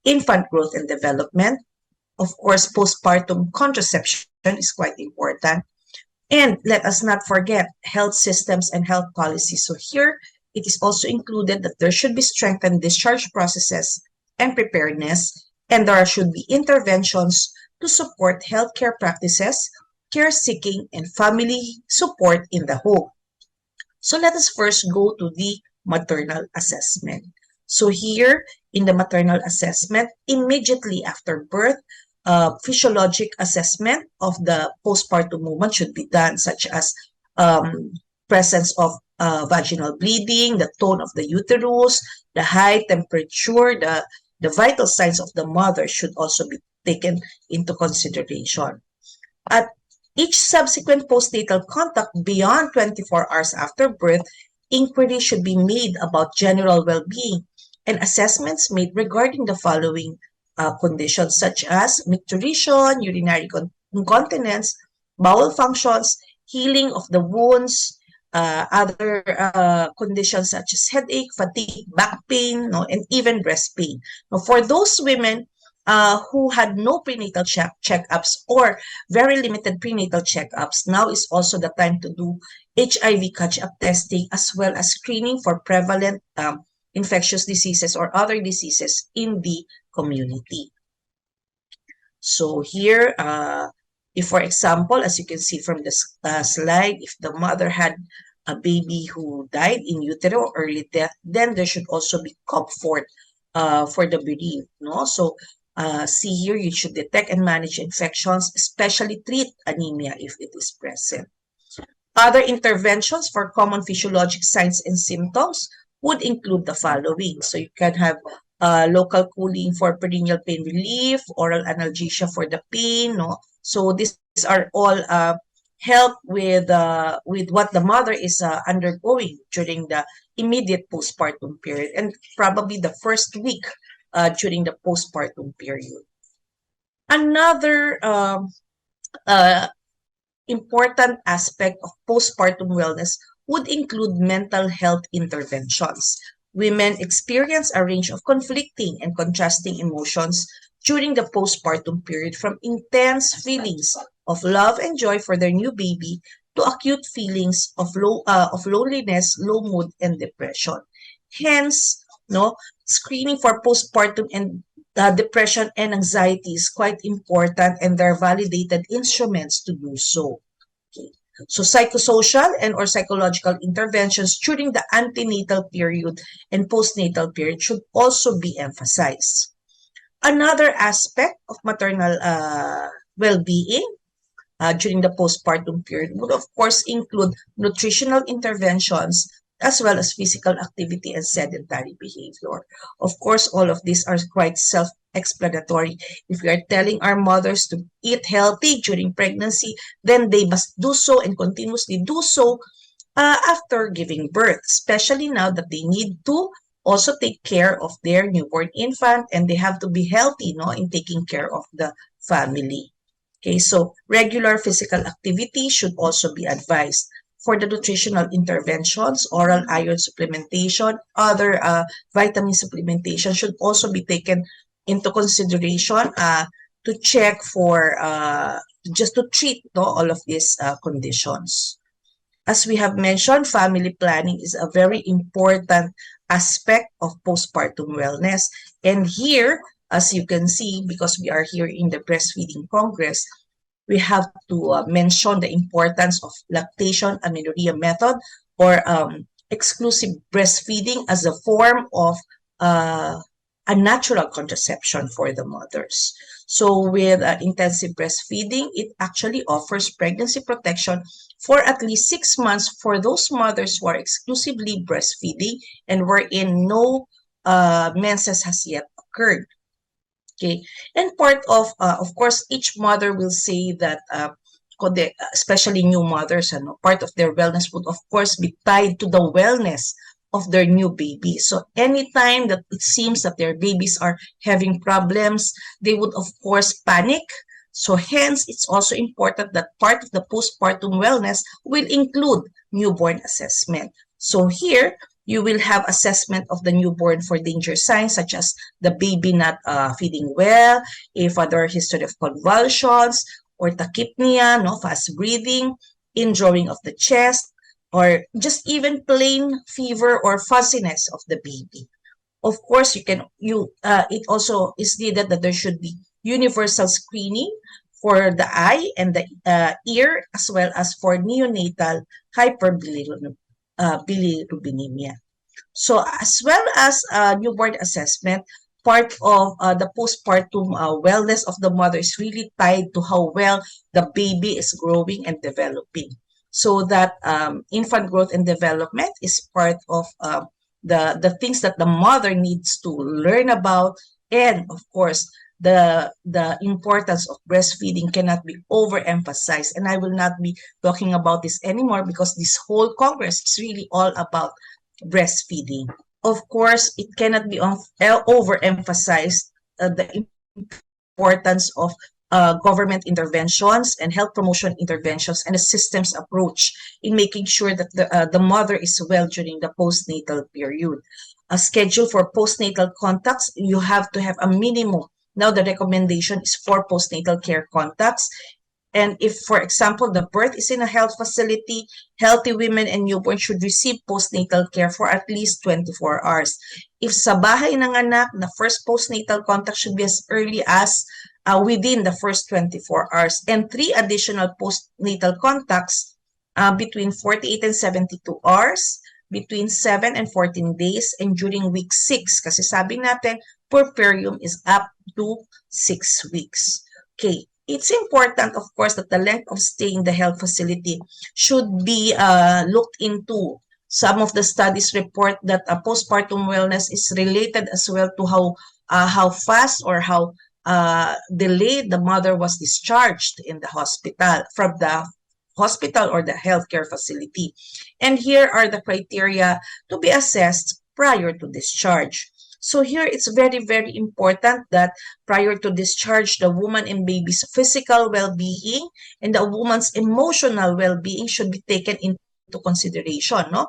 infant growth and development. Of course, postpartum contraception is quite important. And let us not forget health systems and health policies. So here, it is also included that there should be strengthened discharge processes and preparedness, and there should be interventions to support healthcare practices, care seeking, and family support in the home. So let us first go to the maternal assessment. So here, in the maternal assessment, immediately after birth, physiologic assessment of the postpartum movement should be done, such as presence of vaginal bleeding, the tone of the uterus, the height, temperature, the vital signs of the mother should also be taken into consideration. At each subsequent postnatal contact beyond 24 hours after birth, inquiry should be made about general well-being and assessments made regarding the following conditions, such as micturition, urinary incontinence, bowel functions, healing of the wounds, other conditions such as headache, fatigue, back pain, no, and even breast pain. Now, for those women who had no prenatal checkups or very limited prenatal checkups, now is also the time to do HIV catch-up testing, as well as screening for prevalent infectious diseases or other diseases in the community. So here, if for example, as you can see from the slide, if the mother had a baby who died in utero or early death, then there should also be comfort for the bereaved. No? So see here, you should detect and manage infections, especially treat anemia if it is present. Other interventions for common physiologic signs and symptoms would include the following. So you can have local cooling for perineal pain relief, oral analgesia for the pain. No? So these are all help with what the mother is undergoing during the immediate postpartum period and probably the first week during the postpartum period. Another important aspect of postpartum wellness would include mental health interventions. Women experience a range of conflicting and contrasting emotions during the postpartum period, from intense feelings of love and joy for their new baby to acute feelings of loneliness, low mood, and depression. Hence, no, screening for postpartum and depression and anxiety is quite important, and they're validated instruments to do so. Okay. So psychosocial and or psychological interventions during the antenatal period and postnatal period should also be emphasized. Another aspect of maternal well-being during the postpartum period would of course include nutritional interventions as well as physical activity and sedentary behavior. Of course, all of these are quite self-explanatory. If we are telling our mothers to eat healthy during pregnancy, then they must do so and continuously do so after giving birth, especially now that they need to also take care of their newborn infant, and they have to be healthy, no, in taking care of the family. Okay, so regular physical activity should also be advised. For the nutritional interventions, oral iron supplementation, other vitamin supplementation should also be taken into consideration to check for just to treat, no, all of these conditions. As we have mentioned, family planning is a very important aspect of postpartum wellness. And here, as you can see, because we are here in the Breastfeeding Congress, we have to mention the importance of lactation amenorrhea method, or exclusive breastfeeding as a form of a natural contraception for the mothers. So with intensive breastfeeding, it actually offers pregnancy protection for at least 6 months for those mothers who are exclusively breastfeeding and wherein no menses has yet occurred. Okay, and part of course, each mother will say that, especially new mothers, part of their wellness would of course be tied to the wellness of their new baby. So anytime that it seems that their babies are having problems, they would of course panic. So hence, it's also important that part of the postpartum wellness will include newborn assessment. So here, you will have assessment of the newborn for danger signs such as the baby not feeding well, a further history of convulsions or tachypnea, no, fast breathing, indrawing of the chest, or just even plain fever or fuzziness of the baby. Of course, it also is needed that there should be universal screening for the eye and the ear, as well as for neonatal hyperbilirubinemia. So as well as newborn assessment, part of the postpartum wellness of the mother is really tied to how well the baby is growing and developing. So that infant growth and development is part of the things that the mother needs to learn about. And of course, the importance of breastfeeding cannot be overemphasized. And I will not be talking about this anymore because this whole Congress is really all about breastfeeding. Of course, it cannot be overemphasized the importance of government interventions and health promotion interventions and a systems approach in making sure that the mother is well during the postnatal period. A schedule for postnatal contacts, you have to have a minimum. Now the recommendation is 4 postnatal care contacts. And if, for example, the birth is in a health facility, healthy women and newborns should receive postnatal care for at least 24 hours. If sa bahay ng anak, the first postnatal contact should be as early as within the first 24 hours. And 3 additional postnatal contacts between 48 and 72 hours, between 7 and 14 days, and during week 6. Kasi sabi natin, puerperium is up to 6 weeks. Okay. It's important, of course, that the length of stay in the health facility should be looked into. Some of the studies report that postpartum wellness is related as well to how fast or how delayed the mother was discharged in the hospital, from the hospital or the healthcare facility. And here are the criteria to be assessed prior to discharge. So here it's very, very important that prior to discharge, the woman and baby's physical well-being and the woman's emotional well-being should be taken into consideration. No?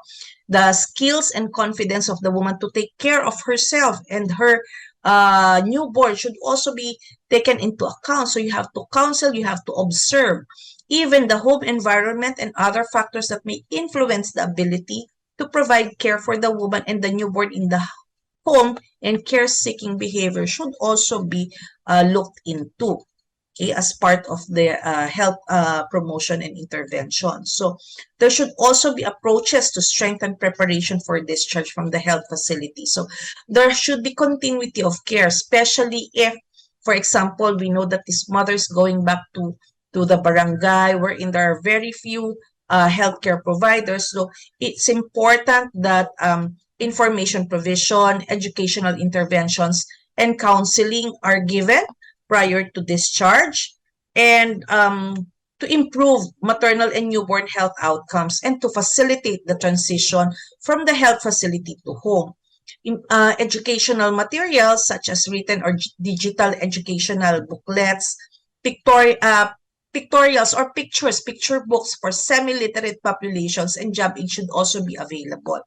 The skills and confidence of the woman to take care of herself and her newborn should also be taken into account. So you have to counsel, you have to observe even the home environment and other factors that may influence the ability to provide care for the woman and the newborn in the home and care-seeking behavior should also be looked into, okay, as part of the health promotion and intervention. So there should also be approaches to strengthen preparation for discharge from the health facility. So there should be continuity of care, especially if, for example, we know that this mother is going back to the barangay wherein there are very few healthcare providers. So it's important that information provision, educational interventions, and counseling are given prior to discharge, and to improve maternal and newborn health outcomes and to facilitate the transition from the health facility to home. Educational materials such as written or digital educational booklets, pictorials or picture books for semi-literate populations and job aid should also be available.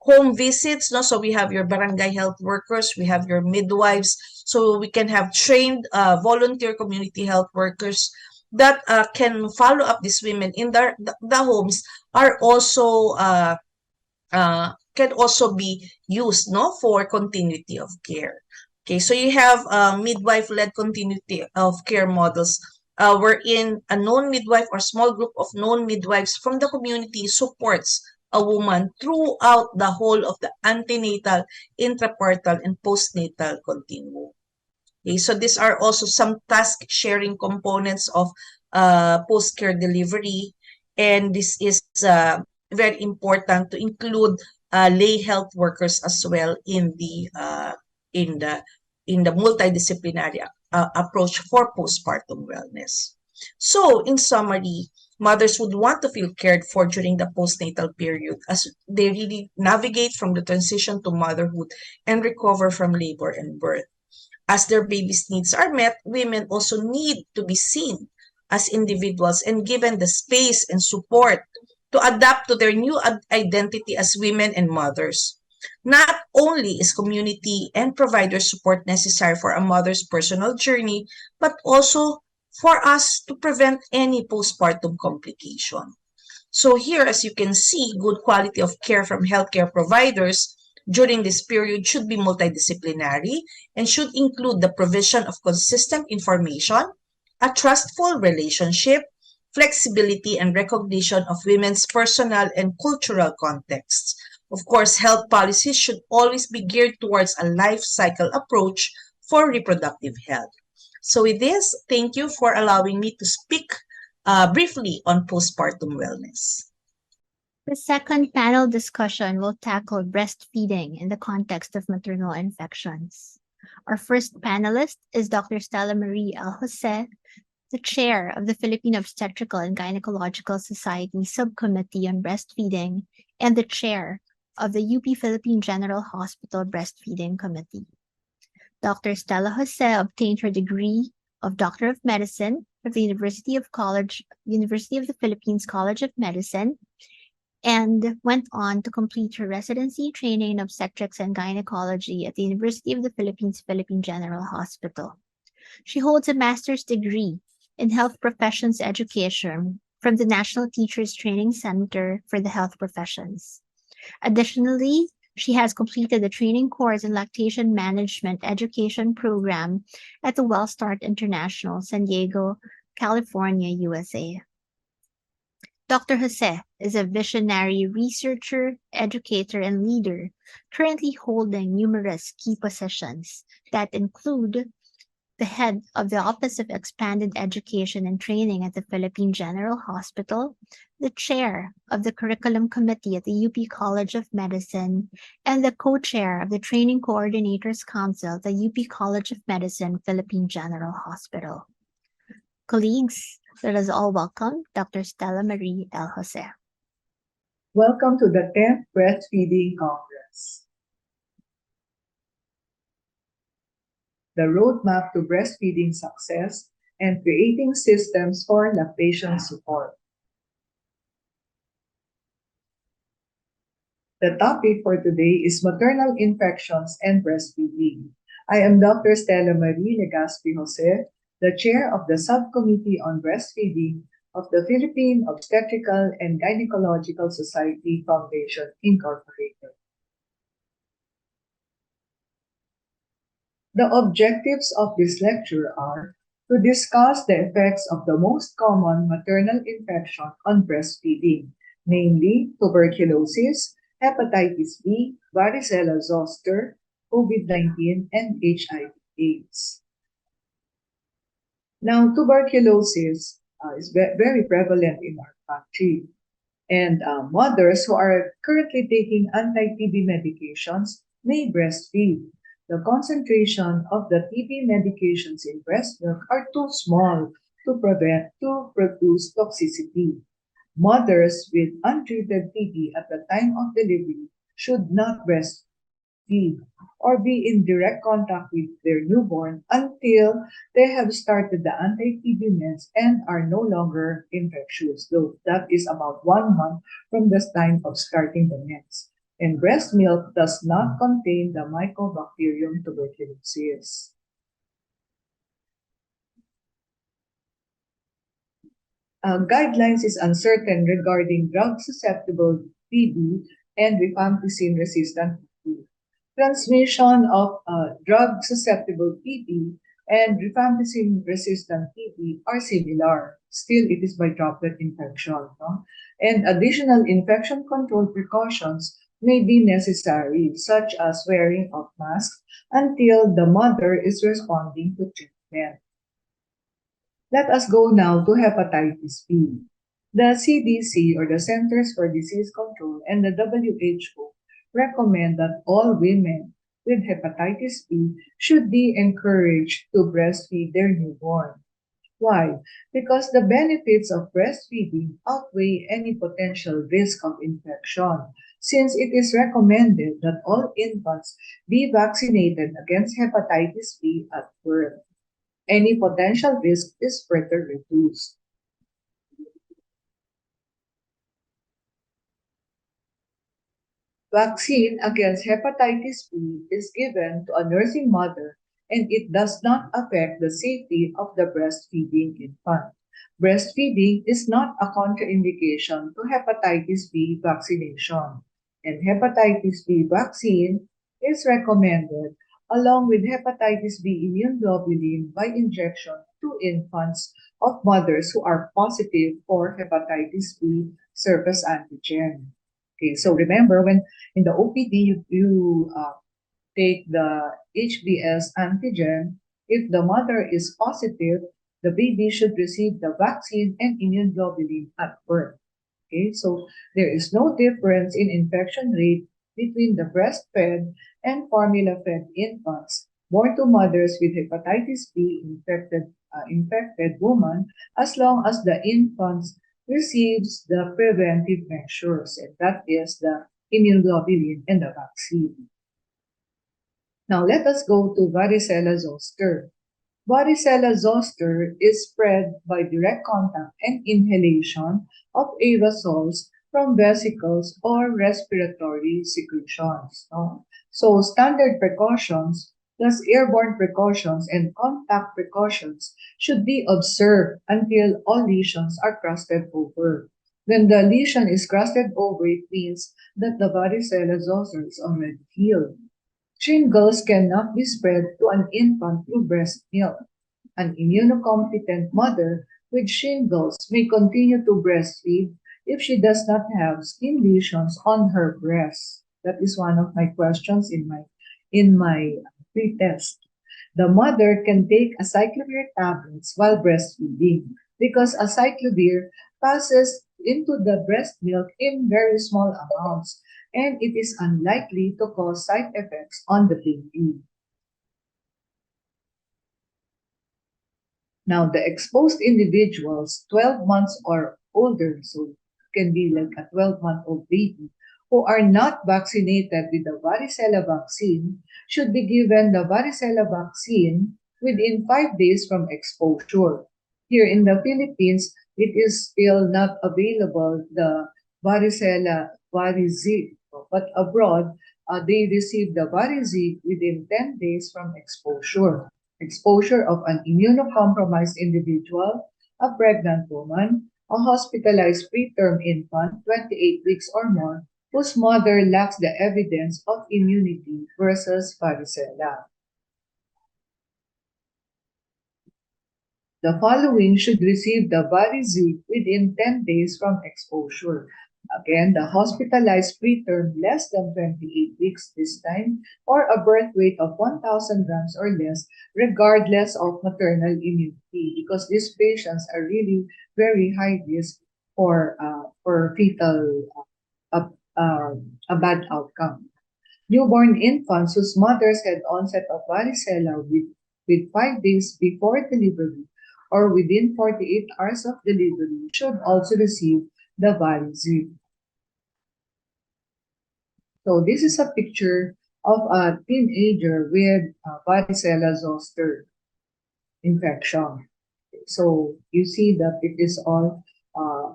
Home visits, no? So we have your barangay health workers, we have your midwives, so we can have trained volunteer community health workers that can follow up these women in the homes are also can also be used, no, for continuity of care. Okay, so you have midwife-led continuity of care models wherein a known midwife or small group of known midwives from the community supports a woman throughout the whole of the antenatal, intrapartal, and postnatal continuum. Okay, so these are also some task sharing components of post-care delivery, and this is very important to include lay health workers as well in in the the multidisciplinary approach for postpartum wellness. So, in summary, mothers would want to feel cared for during the postnatal period as they really navigate from the transition to motherhood and recover from labor and birth. As their baby's needs are met, women also need to be seen as individuals and given the space and support to adapt to their new identity as women and mothers. Not only is community and provider support necessary for a mother's personal journey, but also for us to prevent any postpartum complication. So here, as you can see, good quality of care from healthcare providers during this period should be multidisciplinary and should include the provision of consistent information, a trustful relationship, flexibility, and recognition of women's personal and cultural contexts. Of course, health policies should always be geared towards a life cycle approach for reproductive health. So with this, thank you for allowing me to speak briefly on postpartum wellness. The second panel discussion will tackle breastfeeding in the context of maternal infections. Our first panelist is Dr. Stella Marie L. Jose, the chair of the Philippine Obstetrical and Gynecological Society Subcommittee on Breastfeeding and the chair of the UP Philippine General Hospital Breastfeeding Committee. Dr. Stella Jose obtained her degree of Doctor of Medicine from the University of the Philippines College of Medicine and went on to complete her residency training in obstetrics and gynecology at the University of the Philippines Philippine General Hospital. She holds a master's degree in health professions education from the National Teachers Training Center for the Health Professions. Additionally, she has completed the training course in lactation management education program at the WellStart International, San Diego, California, USA. Dr. Jose is a visionary researcher, educator, and leader, currently holding numerous key positions that include the head of the Office of Expanded Education and Training at the Philippine General Hospital, the chair of the Curriculum Committee at the UP College of Medicine, and the co-chair of the Training Coordinators Council at the UP College of Medicine Philippine General Hospital. Colleagues, let us all welcome Dr. Stella Marie L. Jose. Welcome to the 10th Breastfeeding Congress. The Roadmap to Breastfeeding Success and Creating Systems for Lactation Support. The topic for today is maternal infections and breastfeeding. I am Dr. Stella Marie Legaspi Jose, the chair of the Subcommittee on Breastfeeding of the Philippine Obstetrical and Gynecological Society Foundation, Incorporated. The objectives of this lecture are to discuss the effects of the most common maternal infection on breastfeeding, namely tuberculosis, hepatitis B, varicella zoster, COVID-19, and HIV/AIDS. Now, tuberculosis is very prevalent in our country, and mothers who are currently taking anti-TB medications may breastfeed. The concentration of the TB medications in breast milk are too small to produce toxicity. Mothers with untreated TB at the time of delivery should not breastfeed or be in direct contact with their newborn until they have started the anti-TB meds and are no longer infectious. So that is about 1 month from the time of starting the meds. And breast milk does not contain the Mycobacterium tuberculosis. Guidelines is uncertain regarding drug-susceptible TB and rifampicin-resistant TB. Transmission of drug-susceptible TB and rifampicin-resistant TB are similar. Still, it is by droplet infection. No? And additional infection control precautions may be necessary, such as wearing of masks until the mother is responding to treatment. Let us go now to hepatitis B. The CDC, or the Centers for Disease Control, and the WHO recommend that all women with hepatitis B should be encouraged to breastfeed their newborn. Why? Because the benefits of breastfeeding outweigh any potential risk of infection, since it is recommended that all infants be vaccinated against hepatitis B at birth. Any potential risk is further reduced. Vaccine against hepatitis B is given to a nursing mother, and it does not affect the safety of the breastfeeding infant. Breastfeeding is not a contraindication to hepatitis B vaccination, and hepatitis B vaccine is recommended along with hepatitis B immunoglobulin by injection to infants of mothers who are positive for hepatitis B surface antigen. Okay, so remember when in the OPD you take the HBs antigen, if the mother is positive, the baby should receive the vaccine and immunoglobulin at birth. Okay, so there is no difference in infection rate between the breastfed and formula-fed infants born to mothers with hepatitis B infected woman, as long as the infants receives the preventive measures, and that is the immunoglobulin and the vaccine. Now let us go to varicella zoster. Varicella zoster is spread by direct contact and inhalation of aerosols from vesicles or respiratory secretions. No? So standard precautions plus airborne precautions and contact precautions should be observed until all lesions are crusted over. When the lesion is crusted over, it means that the varicella zoster is already healed. Shingles cannot be spread to an infant through breast milk. An immunocompetent mother with shingles may continue to breastfeed if she does not have skin lesions on her breast. That is one of my questions in my pre-test. The mother can take acyclovir tablets while breastfeeding because acyclovir passes into the breast milk in very small amounts, and it is unlikely to cause side effects on the baby. Now, the exposed individuals, 12 months or older, so can be like a 12-month-old baby, who are not vaccinated with the varicella vaccine should be given the varicella vaccine within 5 days from exposure. Here in the Philippines, it is still not available, the varicella varizig, but abroad, they receive the varizig within 10 days from exposure. Exposure of an immunocompromised individual, a pregnant woman, a hospitalized preterm infant, 28 weeks or more, whose mother lacks the evidence of immunity versus varicella. The following should receive the Varizig within 10 days from exposure. Again, the hospitalized preterm less than 28 weeks this time, or a birth weight of 1,000 grams or less, regardless of maternal immunity, because these patients are really very high risk for fetal uh, uh, a bad outcome. Newborn infants whose mothers had onset of varicella with 5 days before delivery or within 48 hours of delivery should also receive the Varizig. So this is a picture of a teenager with varicella zoster infection. So you see that it is all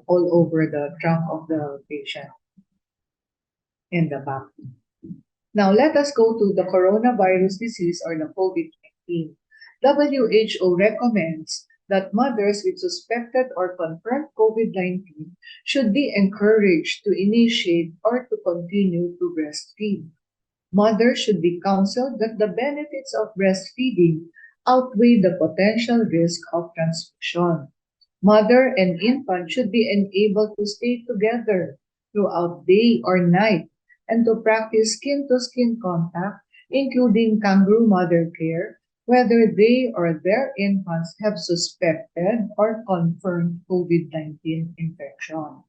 over the trunk of the patient and the back. Now let us go to the coronavirus disease or the COVID-19. WHO recommends that mothers with suspected or confirmed COVID-19 should be encouraged to initiate or to continue to breastfeed. Mothers should be counseled that the benefits of breastfeeding outweigh the potential risk of transmission. Mother and infant should be enabled to stay together throughout day or night and to practice skin-to-skin contact, including kangaroo mother care, whether they or their infants have suspected or confirmed COVID-19 infection.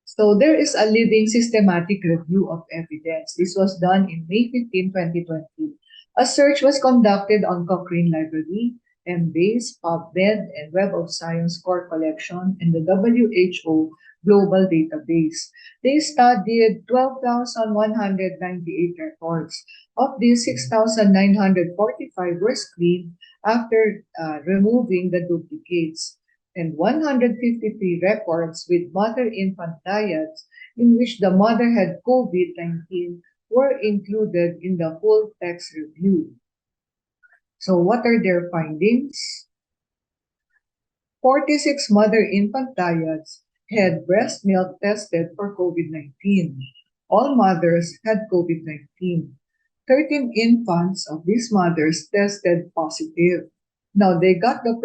So there is a leading systematic review of evidence. This was done in May 15, 2020. A search was conducted on Cochrane Library, Embase, PubMed, and Web of Science core collection and the WHO global database. They studied 12,198 records. Of these, 6,945 were screened after removing the duplicates, and 153 records with mother-infant dyads in which the mother had COVID-19 were included in the full text review. So what are their findings? 46 mother-infant dyads had breast milk tested for COVID-19. All mothers had COVID-19. 13 infants of these mothers tested positive. Now, they got the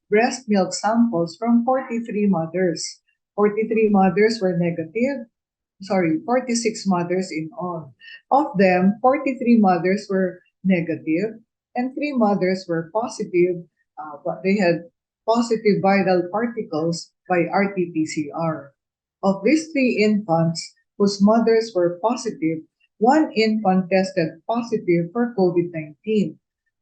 breast milk samples from 43 mothers. 43 mothers were negative. 46 mothers in all. Of them, 43 mothers were negative and 3 mothers were positive, but they had positive viral particles by RT-PCR. Of these 3 infants whose mothers were positive, 1 infant tested positive for COVID-19.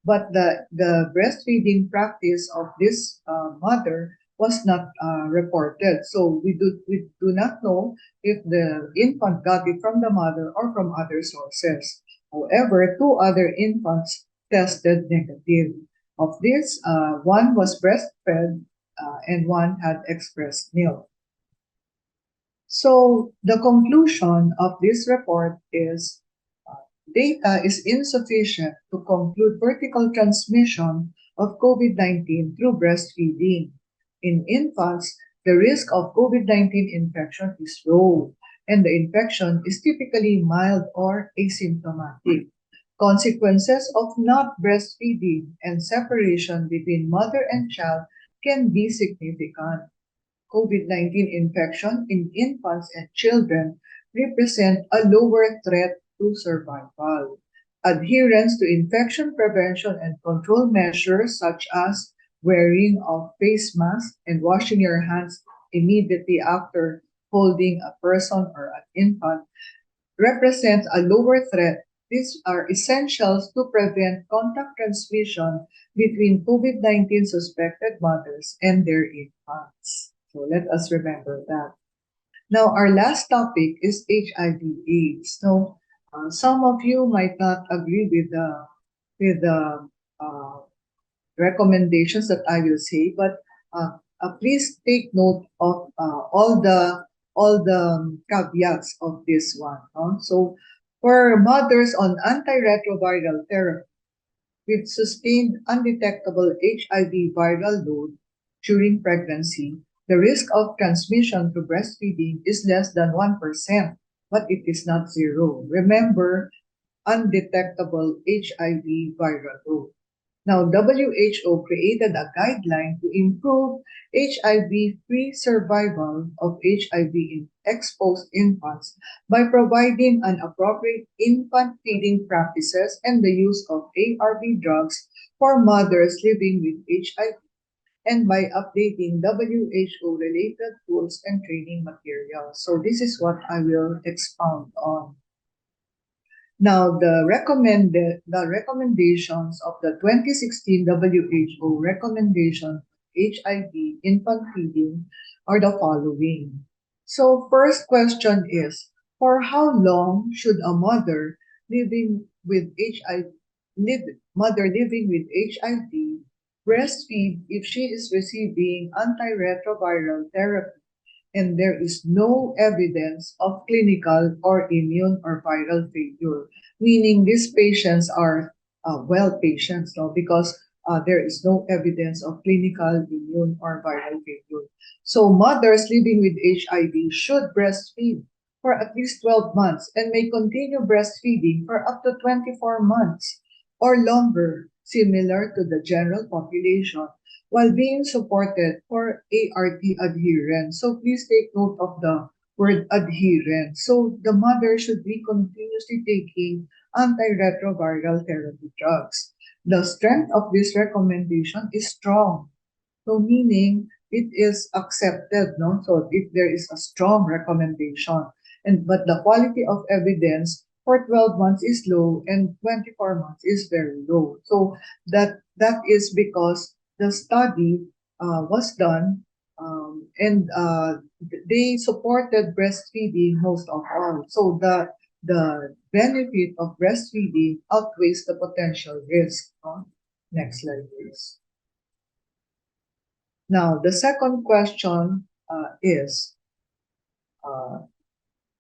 But the breastfeeding practice of this mother was not reported. So we do not know if the infant got it from the mother or from other sources. However, 2 other infants tested negative. Of this, 1 was breastfed and 1 had expressed milk. So the conclusion of this report is data is insufficient to conclude vertical transmission of COVID-19 through breastfeeding. In infants, the risk of COVID-19 infection is low, and the infection is typically mild or asymptomatic. Consequences of not breastfeeding and separation between mother and child can be significant. COVID-19 infection in infants and children represent a lower threat to survival. Adherence to infection prevention and control measures such as wearing of face masks and washing your hands immediately after holding a person or an infant represents a lower threat. These are essentials to prevent contact transmission between COVID-19 suspected mothers and their infants. So let us remember that. Now, our last topic is HIV/AIDS. So, some of you might not agree with the recommendations that I will say, but please take note of all the caveats of this one. So, for mothers on antiretroviral therapy with sustained undetectable HIV viral load during pregnancy, the risk of transmission through breastfeeding is less than 1%, but it is not zero. Remember, undetectable HIV viral load. Now, WHO created a guideline to improve HIV-free survival of HIV-exposed infants by providing an appropriate infant feeding practices and the use of ARV drugs for mothers living with HIV, and by updating WHO-related tools and training materials. So this is what I will expound on. Now, the recommendations of the 2016 WHO recommendation HIV infant feeding are the following. So, first question is, for how long should a mother living with HIV breastfeed if she is receiving antiretroviral therapy and there is no evidence of clinical or immune or viral failure, meaning these patients are well patients, no? Because there is no evidence of clinical, immune, or viral failure. So mothers living with HIV should breastfeed for at least 12 months and may continue breastfeeding for up to 24 months or longer, similar to the general population, while being supported for ART adherence. So please take note of the word adherence. So the mother should be continuously taking antiretroviral therapy drugs. The strength of this recommendation is strong. So meaning it is accepted, no? So if there is a strong recommendation, but the quality of evidence for 12 months is low and 24 months is very low. So that is because the study was done and they supported breastfeeding most of all. So the benefit of breastfeeding outweighs the potential risk. Next slide, please. Now, the second question is,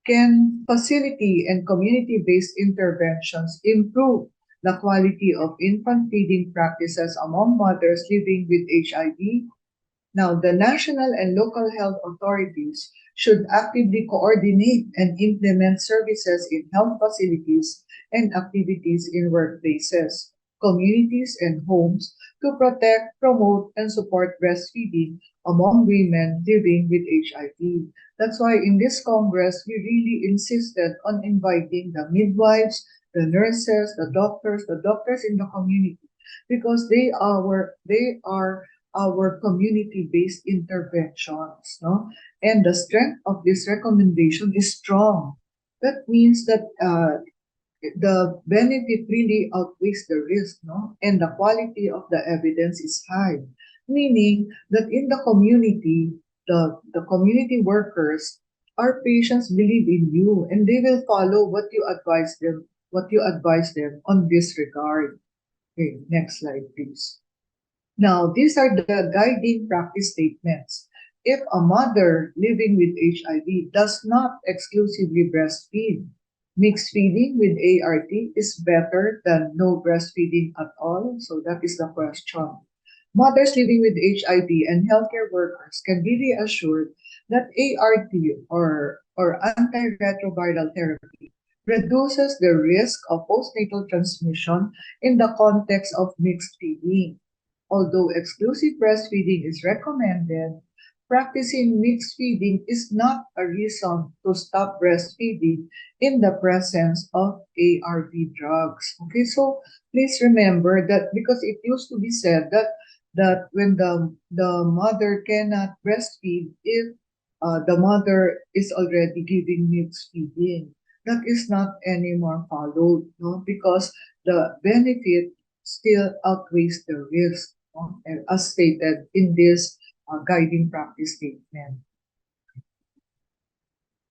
can facility and community-based interventions improve the quality of infant feeding practices among mothers living with HIV? Now, the national and local health authorities should actively coordinate and implement services in health facilities and activities in workplaces, communities, and homes to protect, promote, and support breastfeeding among women living with HIV. That's why in this Congress, we really insisted on inviting the midwives, the nurses, the doctors in the community, because they are our community-based interventions, no? And the strength of this recommendation is strong. That means that the benefit really outweighs the risk, no? And the quality of the evidence is high, meaning that in the community, the community workers, our patients believe in you and they will follow what you advise them on this regard. Okay, next slide, please. Now, these are the guiding practice statements. If a mother living with HIV does not exclusively breastfeed, mixed feeding with ART is better than no breastfeeding at all. So that is the question. Mothers living with HIV and healthcare workers can be reassured that ART or antiretroviral therapy reduces the risk of postnatal transmission in the context of mixed feeding. Although exclusive breastfeeding is recommended, practicing mixed feeding is not a reason to stop breastfeeding in the presence of ARV drugs. Okay, so please remember that, because it used to be said that when the mother cannot breastfeed if the mother is already giving mixed feeding. That is not anymore followed, no? Because the benefit still outweighs the risk, no? As stated in this guiding practice statement.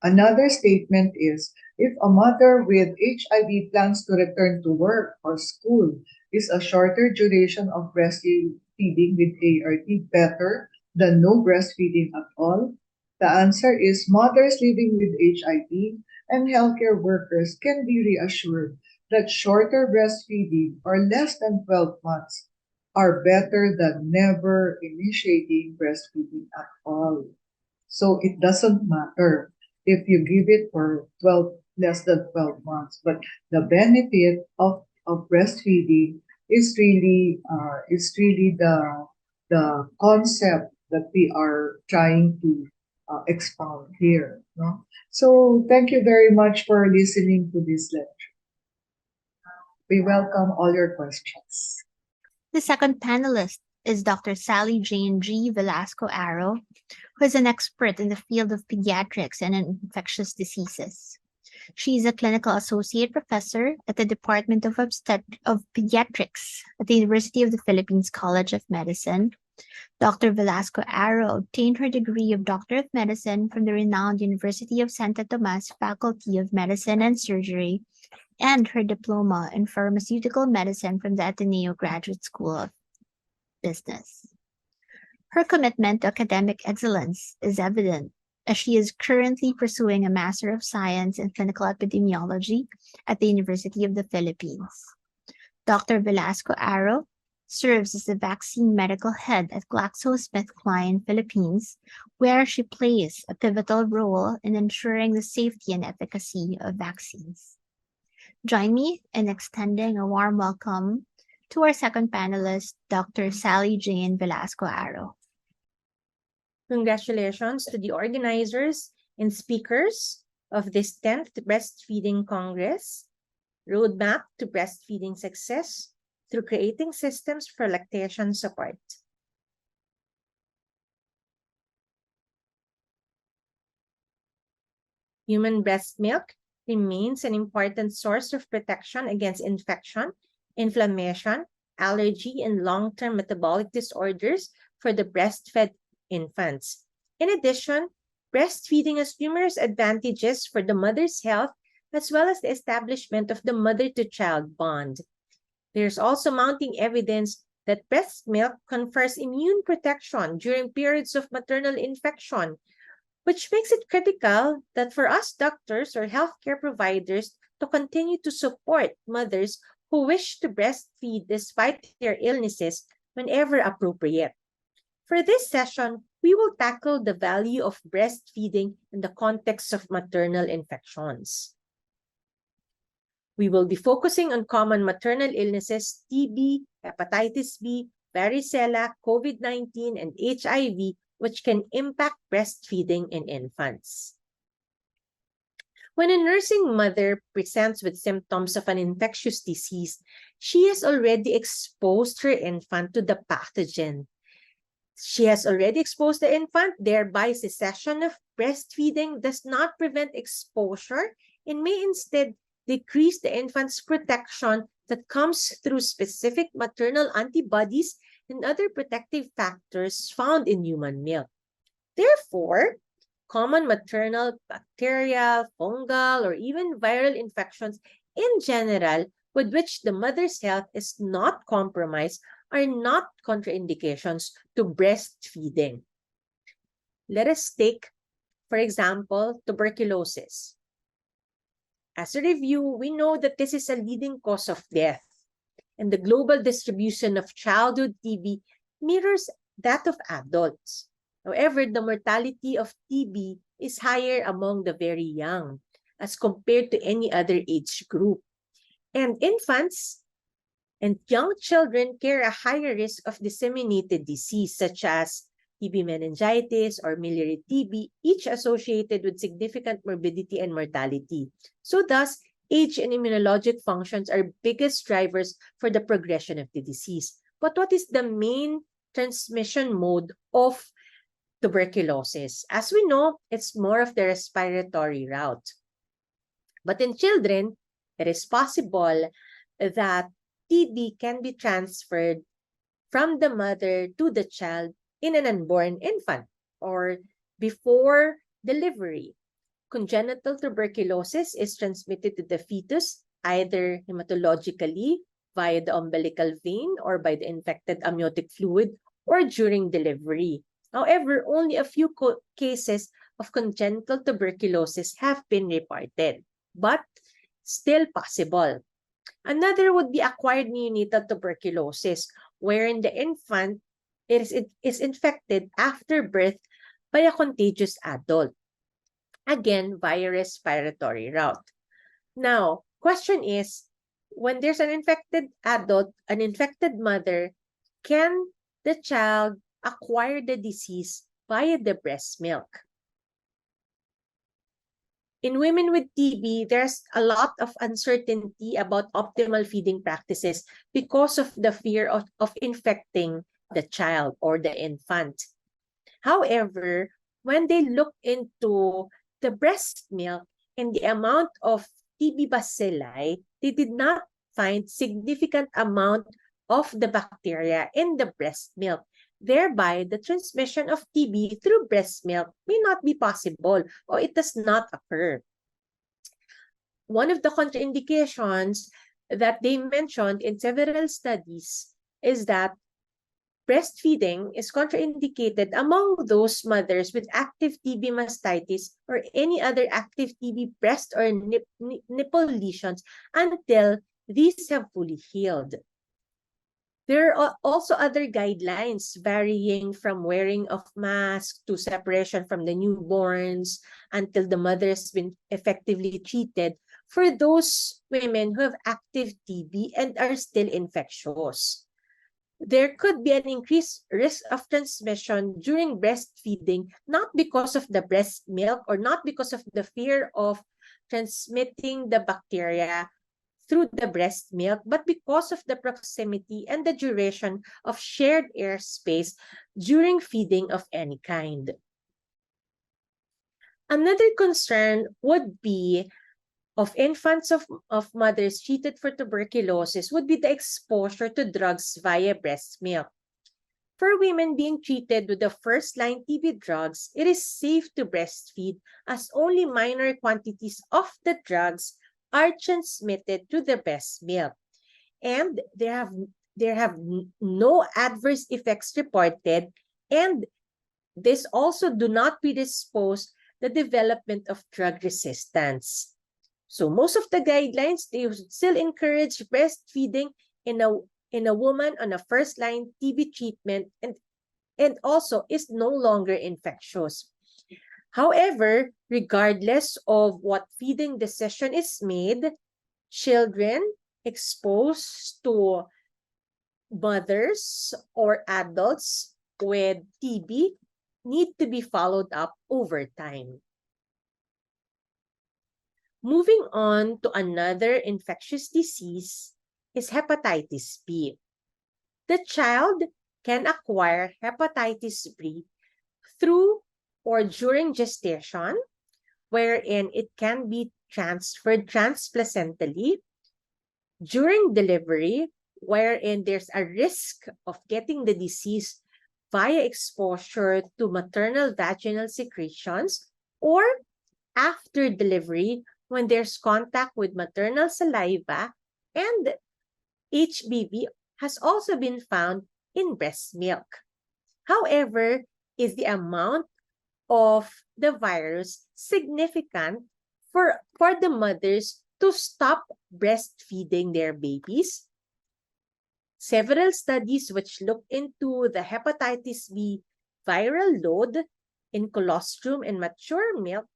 Another statement is, if a mother with HIV plans to return to work or school, is a shorter duration of breastfeeding with ART better than no breastfeeding at all? The answer is, mothers living with HIV and healthcare workers can be reassured that shorter breastfeeding or less than 12 months are better than never initiating breastfeeding at all. So it doesn't matter if you give it for less than 12 months, but the benefit of breastfeeding is really the concept that we are trying to expound here. No? So thank you very much for listening to this lecture. We welcome all your questions. The second panelist is Dr. Sally Jane G. Velasco Arrow, who is an expert in the field of pediatrics and infectious diseases. She is a clinical associate professor at the Department of Pediatrics at the University of the Philippines College of Medicine. Dr. Velasco Arrow obtained her degree of Doctor of Medicine from the renowned University of Santo Tomas Faculty of Medicine and Surgery and her diploma in pharmaceutical medicine from the Ateneo Graduate School of Business. Her commitment to academic excellence is evident as she is currently pursuing a Master of Science in Clinical Epidemiology at the University of the Philippines. Dr. Velasco Arrow serves as the vaccine medical head at GlaxoSmithKline Philippines, where she plays a pivotal role in ensuring the safety and efficacy of vaccines. Join me in extending a warm welcome to our second panelist, Dr. Sally Jane Velasco Arrow. Congratulations to the organizers and speakers of this 10th Breastfeeding Congress, Roadmap to Breastfeeding Success through Creating Systems for Lactation Support. Human breast milk remains an important source of protection against infection, inflammation, allergy, and long-term metabolic disorders for the breastfed infants. In addition, breastfeeding has numerous advantages for the mother's health as well as the establishment of the mother-to-child bond. There's also mounting evidence that breast milk confers immune protection during periods of maternal infection, which makes it critical that for us doctors or healthcare providers to continue to support mothers who wish to breastfeed despite their illnesses whenever appropriate. For this session, we will tackle the value of breastfeeding in the context of maternal infections. We will be focusing on common maternal illnesses, TB, hepatitis B, varicella, COVID-19, and HIV, which can impact breastfeeding in infants. When a nursing mother presents with symptoms of an infectious disease, she has already exposed her infant to the pathogen. She has already exposed the infant, thereby cessation of breastfeeding does not prevent exposure and may instead decrease the infant's protection that comes through specific maternal antibodies and other protective factors found in human milk. Therefore, common maternal bacterial, fungal, or even viral infections in general with which the mother's health is not compromised are not contraindications to breastfeeding. Let us take, for example, tuberculosis. As a review, we know that this is a leading cause of death, and the global distribution of childhood TB mirrors that of adults. However, the mortality of TB is higher among the very young as compared to any other age group. And infants and young children carry a higher risk of disseminated disease such as TB meningitis or miliary TB, each associated with significant morbidity and mortality. So thus, age and immunologic functions are biggest drivers for the progression of the disease. But what is the main transmission mode of tuberculosis? As we know, it's more of the respiratory route. But in children, it is possible that TB can be transferred from the mother to the child in an unborn infant or before delivery. Congenital tuberculosis is transmitted to the fetus either hematologically via the umbilical vein or by the infected amniotic fluid or during delivery. However, only a few cases of congenital tuberculosis have been reported, but still possible. Another would be acquired neonatal tuberculosis, wherein the infant is infected after birth by a contagious adult, again via respiratory route. Now, question is, when there's an infected adult, an infected mother, can the child acquire the disease via the breast milk? In women with TB, there's a lot of uncertainty about optimal feeding practices because of the fear of infecting the child or the infant. However, when they look into the breast milk and the amount of TB bacilli, they did not find significant amount of the bacteria in the breast milk. Thereby, the transmission of TB through breast milk may not be possible or it does not occur. One of the contraindications that they mentioned in several studies is that breastfeeding is contraindicated among those mothers with active TB mastitis or any other active TB breast or nipple lesions until these have fully healed. There are also other guidelines varying from wearing of mask to separation from the newborns until the mother has been effectively treated for those women who have active TB and are still infectious. There could be an increased risk of transmission during breastfeeding, not because of the breast milk or not because of the fear of transmitting the bacteria through the breast milk, but because of the proximity and the duration of shared airspace during feeding of any kind. Another concern would be of infants of mothers treated for tuberculosis would be the exposure to drugs via breast milk. For women being treated with the first-line TB drugs, it is safe to breastfeed as only minor quantities of the drugs are transmitted to the breast milk. And there have no adverse effects reported, and this also do not predispose the development of drug resistance. So most of the guidelines, they still encourage breastfeeding in a woman on a first-line TB treatment and also is no longer infectious. However, regardless of what feeding decision is made, children exposed to mothers or adults with TB need to be followed up over time. Moving on to another infectious disease is hepatitis B. The child can acquire hepatitis B through or during gestation, wherein it can be transferred transplacentally, during delivery, wherein there's a risk of getting the disease via exposure to maternal vaginal secretions, or after delivery when there's contact with maternal saliva, and HBV has also been found in breast milk. However, is the amount of the virus significant for the mothers to stop breastfeeding their babies? Several studies which look into the hepatitis B viral load in colostrum and mature milk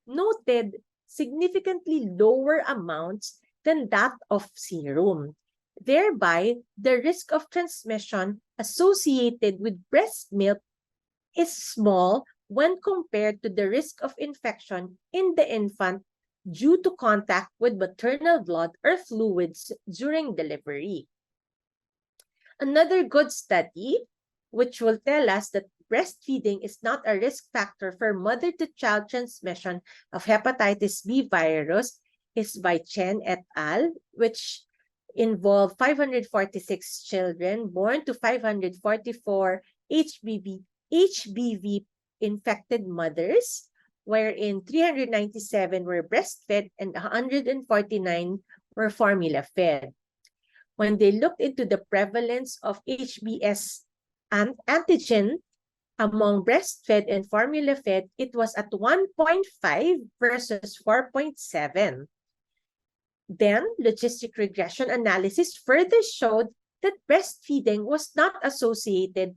noted significantly lower amounts than that of serum. Thereby, the risk of transmission associated with breast milk is small when compared to the risk of infection in the infant due to contact with maternal blood or fluids during delivery. Another good study, which will tell us that breastfeeding is not a risk factor for mother-to-child transmission of hepatitis B virus, is by Chen et al., which involved 546 children born to 544 HBV infected mothers, wherein 397 were breastfed and 149 were formula fed. When they looked into the prevalence of HBs antigen among breastfed and formula fed, it was at 1.5 versus 4.7. Then, logistic regression analysis further showed that breastfeeding was not associated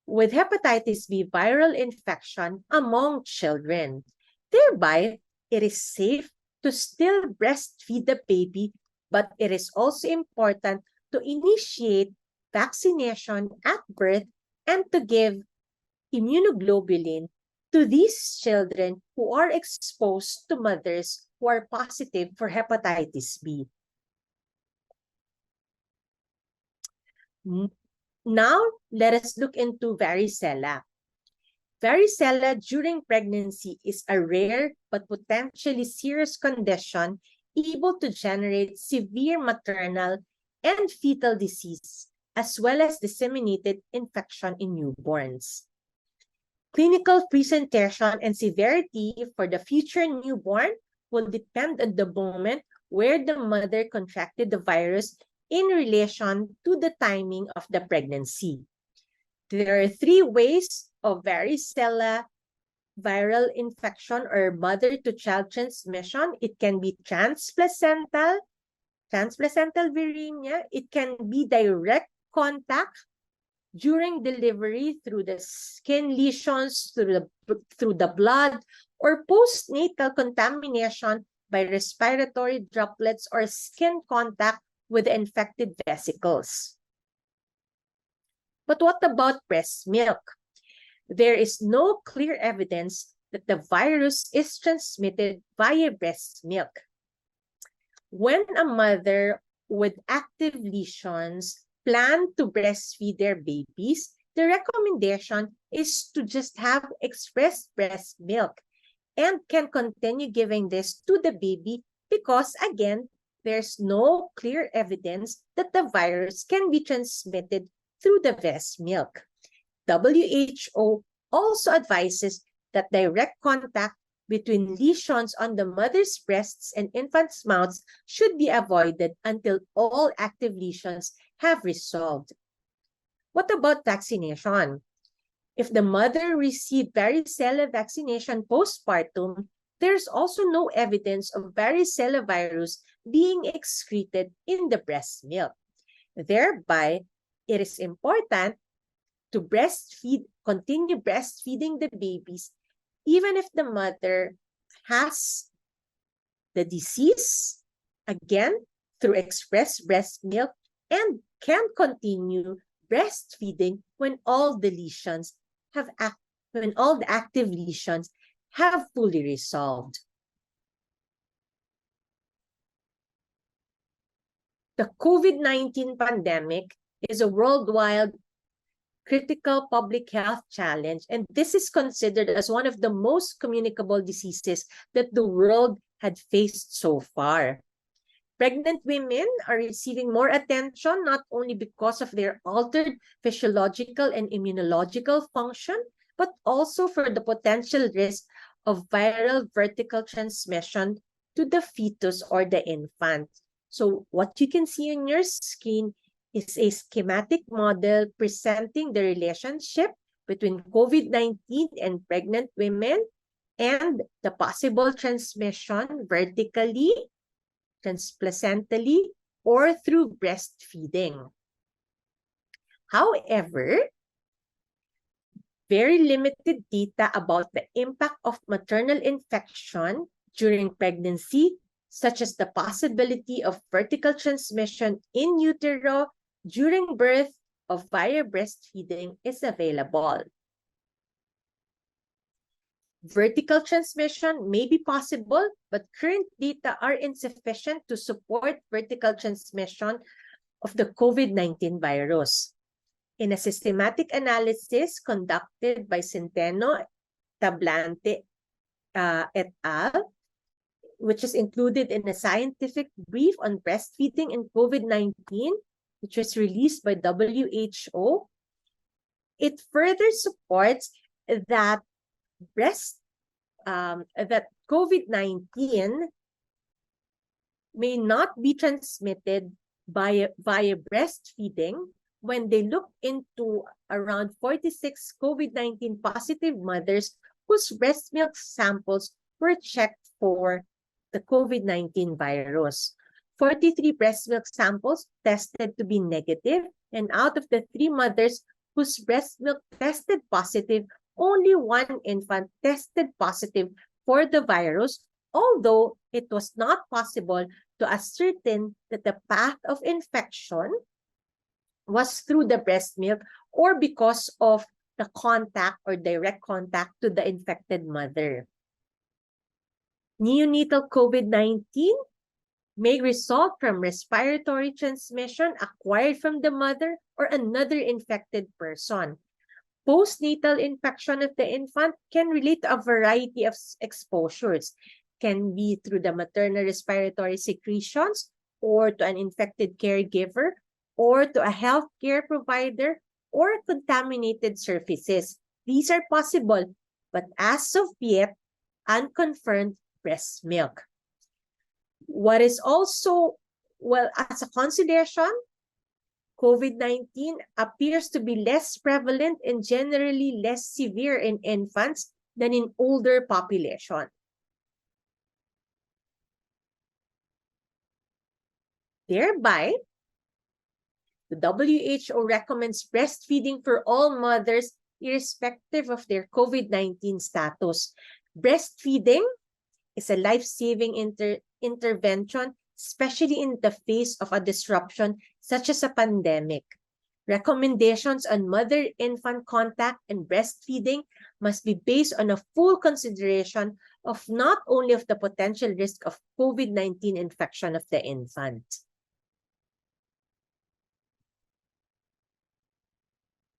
with hepatitis B viral infection among children. Thereby, it is safe to still breastfeed the baby But it is also important to initiate vaccination at birth and to give immunoglobulin to these children who are exposed to mothers who are positive for hepatitis B. Now, let us look into varicella. Varicella during pregnancy is a rare but potentially serious condition able to generate severe maternal and fetal disease, as well as disseminated infection in newborns. Clinical presentation and severity for the future newborn will depend on the moment where the mother contracted the virus in relation to the timing of the pregnancy. There are 3 ways of varicella viral infection or mother-to-child transmission. It can be transplacental viremia. It can be direct contact during delivery through the skin lesions, through the blood, or postnatal contamination by respiratory droplets or skin contact with the infected vesicles. But what about breast milk? There is no clear evidence that the virus is transmitted via breast milk. When a mother with active lesions plan to breastfeed their babies, the recommendation is to just have expressed breast milk and can continue giving this to the baby because, again, there's no clear evidence that the virus can be transmitted through the breast milk. WHO also advises that direct contact between lesions on the mother's breasts and infants' mouths should be avoided until all active lesions have resolved. What about vaccination? If the mother received varicella vaccination postpartum, there's also no evidence of varicella virus being excreted in the breast milk. Thereby, it is important to continue breastfeeding the babies, even if the mother has the disease, again, through expressed breast milk, and can continue breastfeeding when all the active lesions have fully resolved. The COVID-19 pandemic is a worldwide critical public health challenge, and this is considered as one of the most communicable diseases that the world had faced so far. Pregnant women are receiving more attention, not only because of their altered physiological and immunological function, but also for the potential risk of viral vertical transmission to the fetus or the infant. So what you can see on your screen is a schematic model presenting the relationship between COVID-19 and pregnant women and the possible transmission vertically, transplacentally, or through breastfeeding. However, very limited data about the impact of maternal infection during pregnancy, such as the possibility of vertical transmission in utero during birth of via breastfeeding, is available. Vertical transmission may be possible, but current data are insufficient to support vertical transmission of the COVID-19 virus. In a systematic analysis conducted by Centeno, Tablante, et al., which is included in a scientific brief on breastfeeding and COVID-19, which was released by WHO, it further supports that that COVID-19 may not be transmitted via breastfeeding when they look into around 46 COVID-19 positive mothers whose breast milk samples were checked for the COVID-19 virus. 43 breast milk samples tested to be negative, and out of the 3 mothers whose breast milk tested positive, only 1 infant tested positive for the virus, although it was not possible to ascertain that the path of infection was through the breast milk or because of the contact or direct contact to the infected mother. Neonatal COVID-19 may result from respiratory transmission acquired from the mother or another infected person. Postnatal infection of the infant can relate to a variety of exposures. Can be through the maternal respiratory secretions or to an infected caregiver or to a healthcare provider or contaminated surfaces. These are possible, but as of yet, unconfirmed breast milk. What is also, well, as a consideration, COVID-19 appears to be less prevalent and generally less severe in infants than in older population. Thereby, the WHO recommends breastfeeding for all mothers irrespective of their COVID-19 status. Breastfeeding is a life-saving intervention, especially in the face of a disruption such as a pandemic. Recommendations on mother-infant contact and breastfeeding must be based on a full consideration of not only of the potential risk of COVID-19 infection of the infant.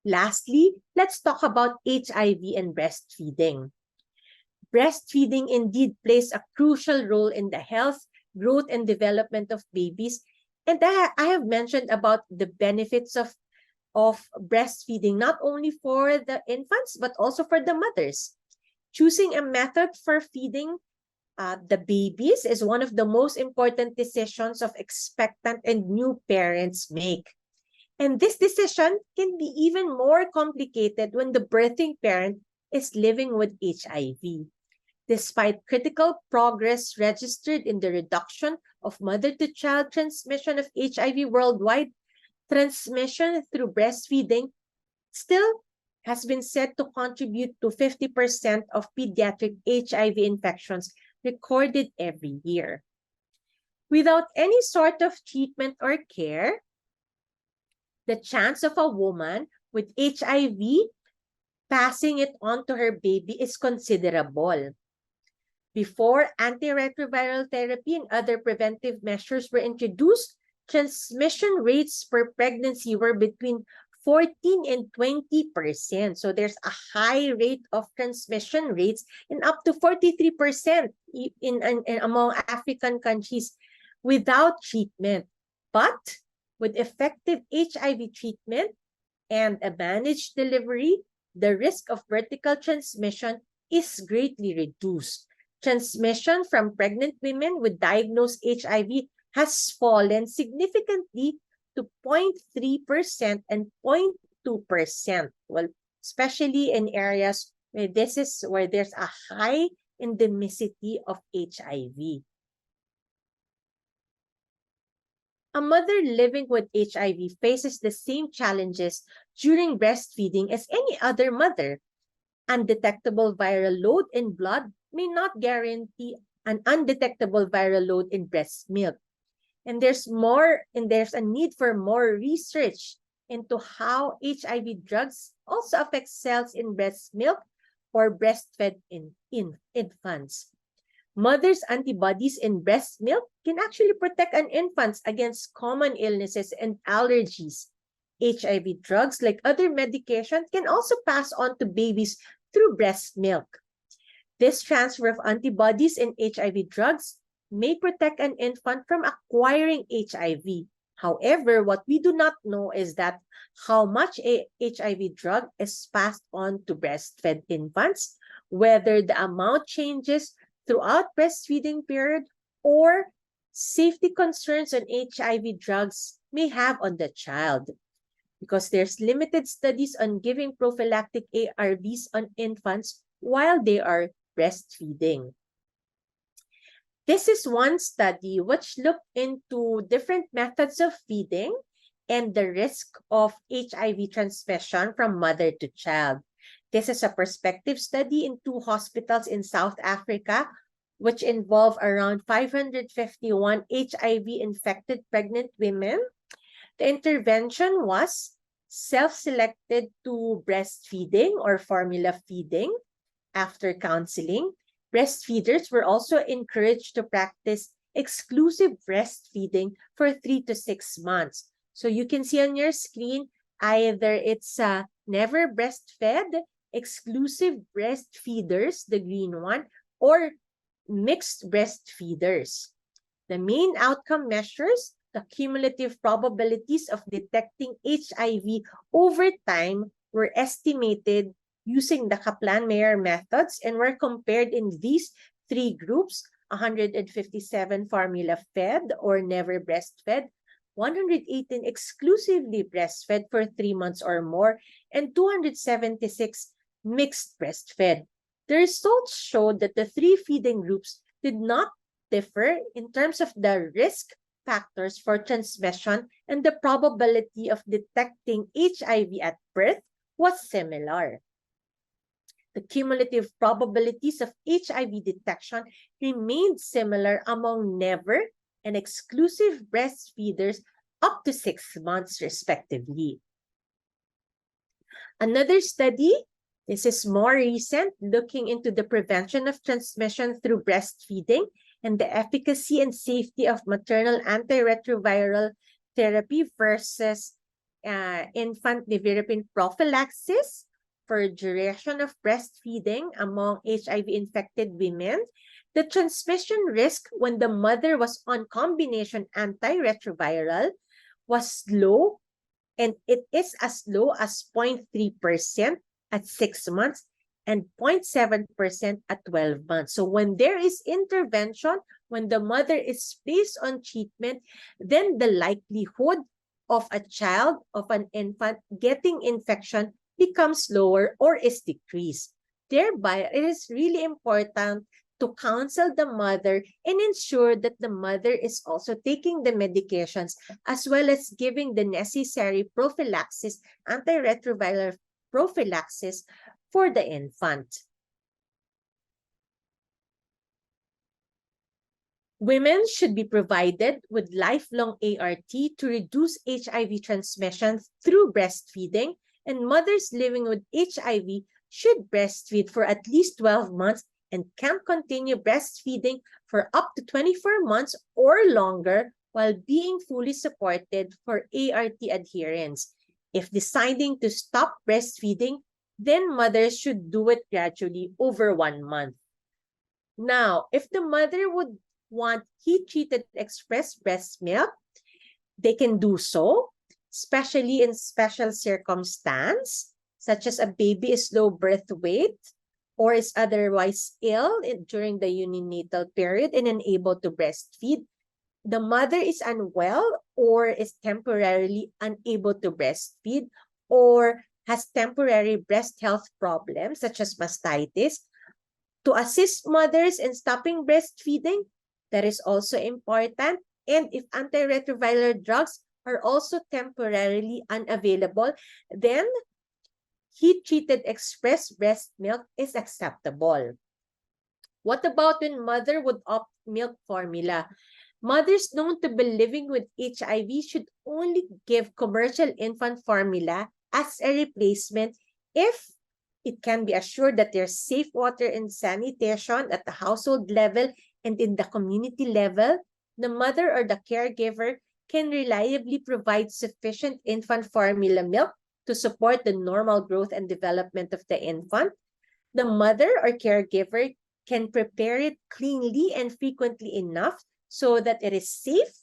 Lastly, let's talk about HIV and breastfeeding. Breastfeeding indeed plays a crucial role in the health, growth, and development of babies. And I have mentioned about the benefits of breastfeeding, not only for the infants, but also for the mothers. Choosing a method for feeding the babies is one of the most important decisions of expectant and new parents make. And this decision can be even more complicated when the birthing parent is living with HIV. Despite critical progress registered in the reduction of mother-to-child transmission of HIV worldwide, transmission through breastfeeding still has been said to contribute to 50% of pediatric HIV infections recorded every year. Without any sort of treatment or care, the chance of a woman with HIV passing it on to her baby is considerable. Before antiretroviral therapy and other preventive measures were introduced, transmission rates per pregnancy were between 14 and 20%. So there's a high rate of transmission rates and up to 43% in among African countries without treatment. But with effective HIV treatment and a managed delivery, the risk of vertical transmission is greatly reduced. Transmission from pregnant women with diagnosed HIV has fallen significantly to 0.3% and 0.2%. Well, especially in areas where there's a high endemicity of HIV. A mother living with HIV faces the same challenges during breastfeeding as any other mother. Undetectable viral load in blood may not guarantee an undetectable viral load in breast milk. And there's a need for more research into how HIV drugs also affect cells in breast milk or breastfed infants. Mother's antibodies in breast milk can actually protect an infant against common illnesses and allergies. HIV drugs, like other medications, can also pass on to babies through breast milk. This transfer of antibodies in HIV drugs may protect an infant from acquiring HIV. However, what we do not know is that how much a HIV drug is passed on to breastfed infants, whether the amount changes throughout breastfeeding period, or safety concerns on HIV drugs may have on the child. Because there's limited studies on giving prophylactic ARVs on infants while they are breastfeeding. This is one study which looked into different methods of feeding and the risk of HIV transmission from mother to child. This is a prospective study in 2 hospitals in South Africa which involve around 551 HIV-infected pregnant women. The intervention was self-selected to breastfeeding or formula feeding. After counseling, breastfeeders were also encouraged to practice exclusive breastfeeding for 3 to 6 months. So you can see on your screen, either it's never breastfed, exclusive breastfeeders, the green one, or mixed breastfeeders. The main outcome measures the cumulative probabilities of detecting HIV over time were estimated using the Kaplan-Meier methods and were compared in these three groups: 157 formula-fed or never breastfed, 118 exclusively breastfed for 3 months or more, and 276 mixed breastfed. The results showed that the three feeding groups did not differ in terms of the risk factors for transmission, and the probability of detecting HIV at birth was similar. The cumulative probabilities of HIV detection remained similar among never and exclusive breastfeeders up to 6 months, respectively. Another study, this is more recent, looking into the prevention of transmission through breastfeeding and the efficacy and safety of maternal antiretroviral therapy versus infant nevirapine prophylaxis for duration of breastfeeding among HIV-infected women. The transmission risk when the mother was on combination antiretroviral was low, and it is as low as 0.3% at 6 months and 0.7% at 12 months. So when there is intervention, when the mother is placed on treatment, then the likelihood of a child, of an infant getting infection becomes lower or is decreased. Thereby, it is really important to counsel the mother and ensure that the mother is also taking the medications as well as giving the necessary prophylaxis, antiretroviral prophylaxis for the infant. Women should be provided with lifelong ART to reduce HIV transmission through breastfeeding, and mothers living with HIV should breastfeed for at least 12 months and can continue breastfeeding for up to 24 months or longer while being fully supported for ART adherence. If deciding to stop breastfeeding, then mothers should do it gradually over 1 month. Now, if the mother would want heat-treated express breast milk, they can do so, especially in special circumstance, such as a baby is low birth weight or is otherwise ill during the neonatal period and unable to breastfeed. The mother is unwell or is temporarily unable to breastfeed or has temporary breast health problems such as mastitis. To assist mothers in stopping breastfeeding, that is also important. And if antiretroviral drugs are also temporarily unavailable, then heat-treated express breast milk is acceptable. What about when mother would opt milk formula? Mothers known to be living with HIV should only give commercial infant formula as a replacement if it can be assured that there's safe water and sanitation at the household level and in the community level. The mother or the caregiver can reliably provide sufficient infant formula milk to support the normal growth and development of the infant. The mother or caregiver can prepare it cleanly and frequently enough so that it is safe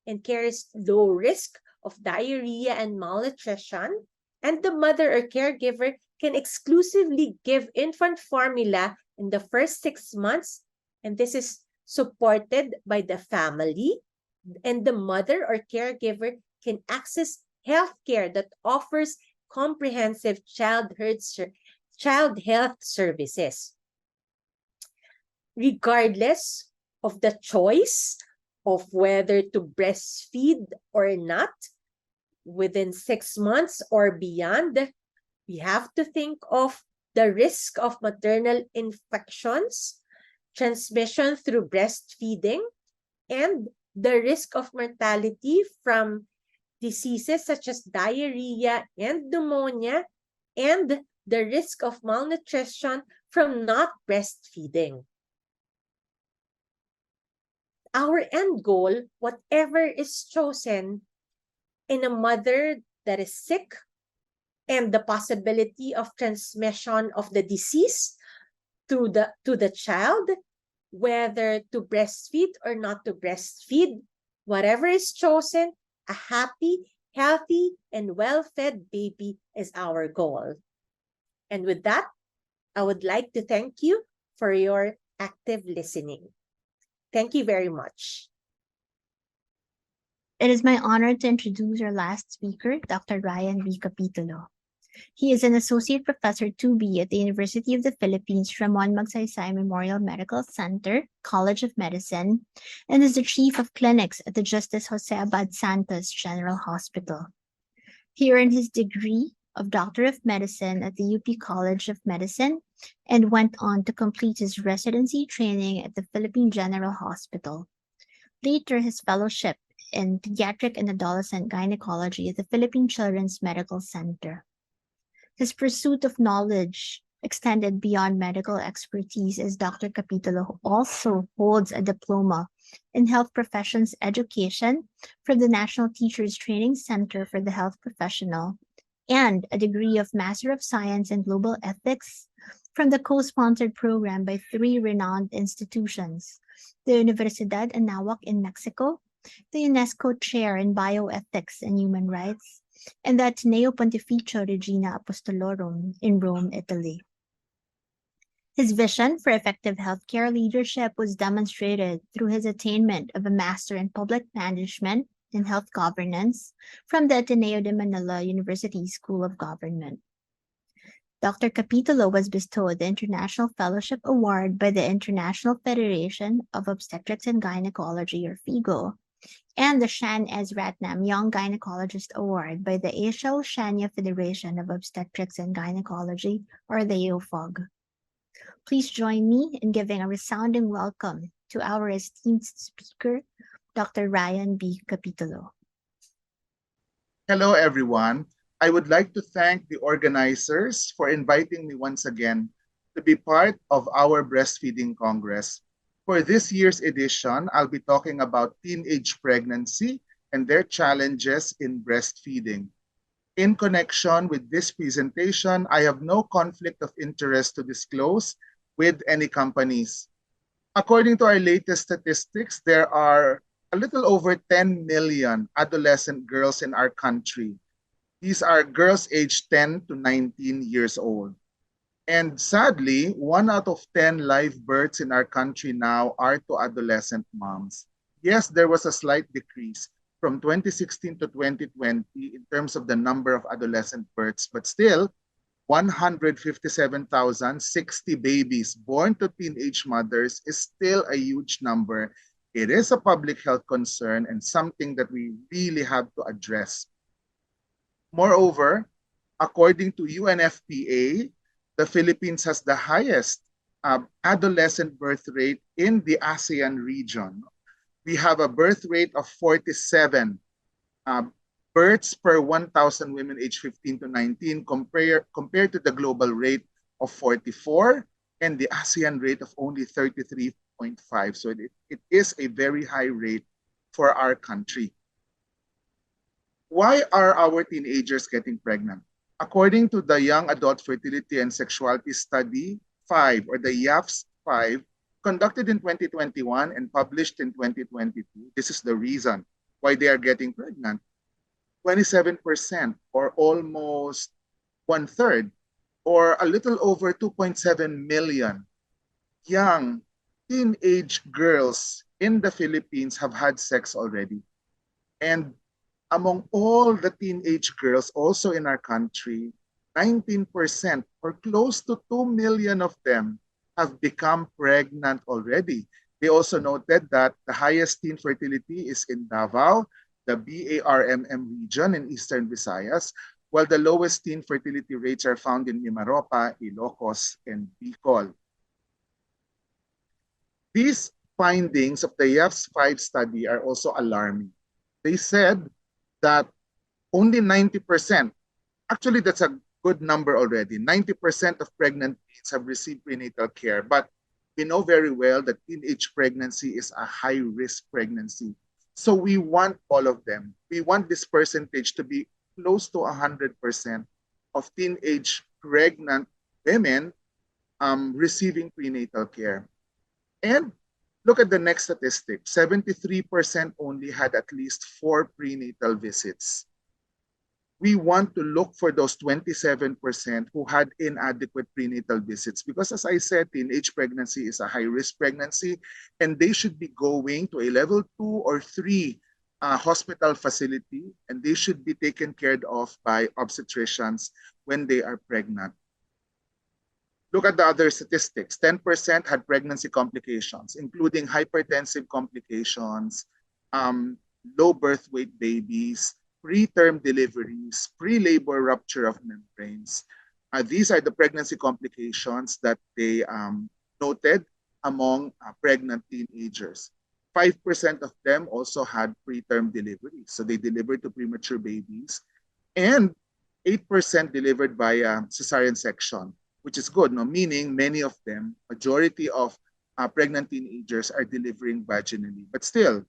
and carries low risk of diarrhea and malnutrition. And the mother or caregiver can exclusively give infant formula in the first 6 months, and this is supported by the family. And the mother or caregiver can access healthcare that offers comprehensive child health services. Regardless of the choice of whether to breastfeed or not, within 6 months or beyond, we have to think of the risk of maternal infections, transmission through breastfeeding, and the risk of mortality from diseases such as diarrhea and pneumonia, and the risk of malnutrition from not breastfeeding. Our end goal, whatever is chosen in a mother that is sick and the possibility of transmission of the disease to the child, whether to breastfeed or not to breastfeed, whatever is chosen, a happy, healthy, and well-fed baby is our goal. And with that, I would like to thank you for your active listening. Thank you very much. It is my honor to introduce our last speaker, Dr. Ryan B. Capitulo. He is an Associate Professor 2B at the University of the Philippines Ramon Magsaysay Memorial Medical Center, College of Medicine, and is the Chief of Clinics at the Justice Jose Abad Santos General Hospital. He earned his degree of Doctor of Medicine at the UP College of Medicine and went on to complete his residency training at the Philippine General Hospital. Later, his fellowship in Pediatric and Adolescent Gynecology at the Philippine Children's Medical Center. His pursuit of knowledge extended beyond medical expertise, as Dr. Capitulo also holds a diploma in health professions education from the National Teachers Training Center for the Health Professional and a degree of Master of Science in Global Ethics from the co-sponsored program by 3 renowned institutions: the Universidad Anáhuac in Mexico, the UNESCO Chair in Bioethics and Human Rights, and the Ateneo Pontificio Regina Apostolorum in Rome, Italy. His vision for effective healthcare leadership was demonstrated through his attainment of a Master in Public Management and Health Governance from the Ateneo de Manila University School of Government. Dr. Capitulo was bestowed the International Fellowship Award by the International Federation of Obstetrics and Gynecology, or FIGO, and the Shan S. Ratnam Young Gynecologist Award by the Asia-Oceania Federation of Obstetrics and Gynecology, or the AOFOG. Please join me in giving a resounding welcome to our esteemed speaker, Dr. Ryan B. Capitulo. Hello, everyone. I would like to thank the organizers for inviting me once again to be part of our Breastfeeding Congress. For this year's edition, I'll be talking about teenage pregnancy and their challenges in breastfeeding. In connection with this presentation, I have no conflict of interest to disclose with any companies. According to our latest statistics, there are a little over 10 million adolescent girls in our country. These are girls aged 10 to 19 years old. And sadly, 1 out of 10 live births in our country now are to adolescent moms. Yes, there was a slight decrease from 2016 to 2020 in terms of the number of adolescent births, but still, 157,060 babies born to teenage mothers is still a huge number. It is a public health concern and something that we really have to address. Moreover, according to UNFPA, the Philippines has the highest adolescent birth rate in the ASEAN region. We have a birth rate of 47 births per 1,000 women aged 15 to 19 compared to the global rate of 44 and the ASEAN rate of only 33.5. So it is a very high rate for our country. Why are our teenagers getting pregnant? According to the Young Adult Fertility and Sexuality Study 5, or the YAFS 5, conducted in 2021 and published in 2022, this is the reason why they are getting pregnant. 27%, or almost 1/3, or a little over 2.7 million young teenage girls in the Philippines have had sex already. And among all the teenage girls also in our country, 19%, or close to 2 million of them, have become pregnant already. They also noted that the highest teen fertility is in Davao, the BARMM region in Eastern Visayas, while the lowest teen fertility rates are found in Mimaropa, Ilocos, and Bicol. These findings of the YEFS-5 study are also alarming. They said that only 90%, actually that's a good number already, 90% of pregnant teens have received prenatal care, but we know very well that teenage pregnancy is a high-risk pregnancy. So we want all of them. We want this percentage to be close to 100% of teenage pregnant women receiving prenatal care. And look at the next statistic. 73% only had at least 4 prenatal visits. We want to look for those 27% who had inadequate prenatal visits because, as I said, teenage pregnancy is a high-risk pregnancy and they should be going to a level 2 or 3 hospital facility, and they should be taken care of by obstetricians when they are pregnant. Look at the other statistics. 10% had pregnancy complications, including hypertensive complications, low birth weight babies, preterm deliveries, pre-labor rupture of membranes. These are the pregnancy complications that they noted among pregnant teenagers. 5% of them also had preterm deliveries, so they delivered to premature babies, and 8% delivered via cesarean section, which is good, no? Meaning many of them, majority of pregnant teenagers are delivering vaginally. But still,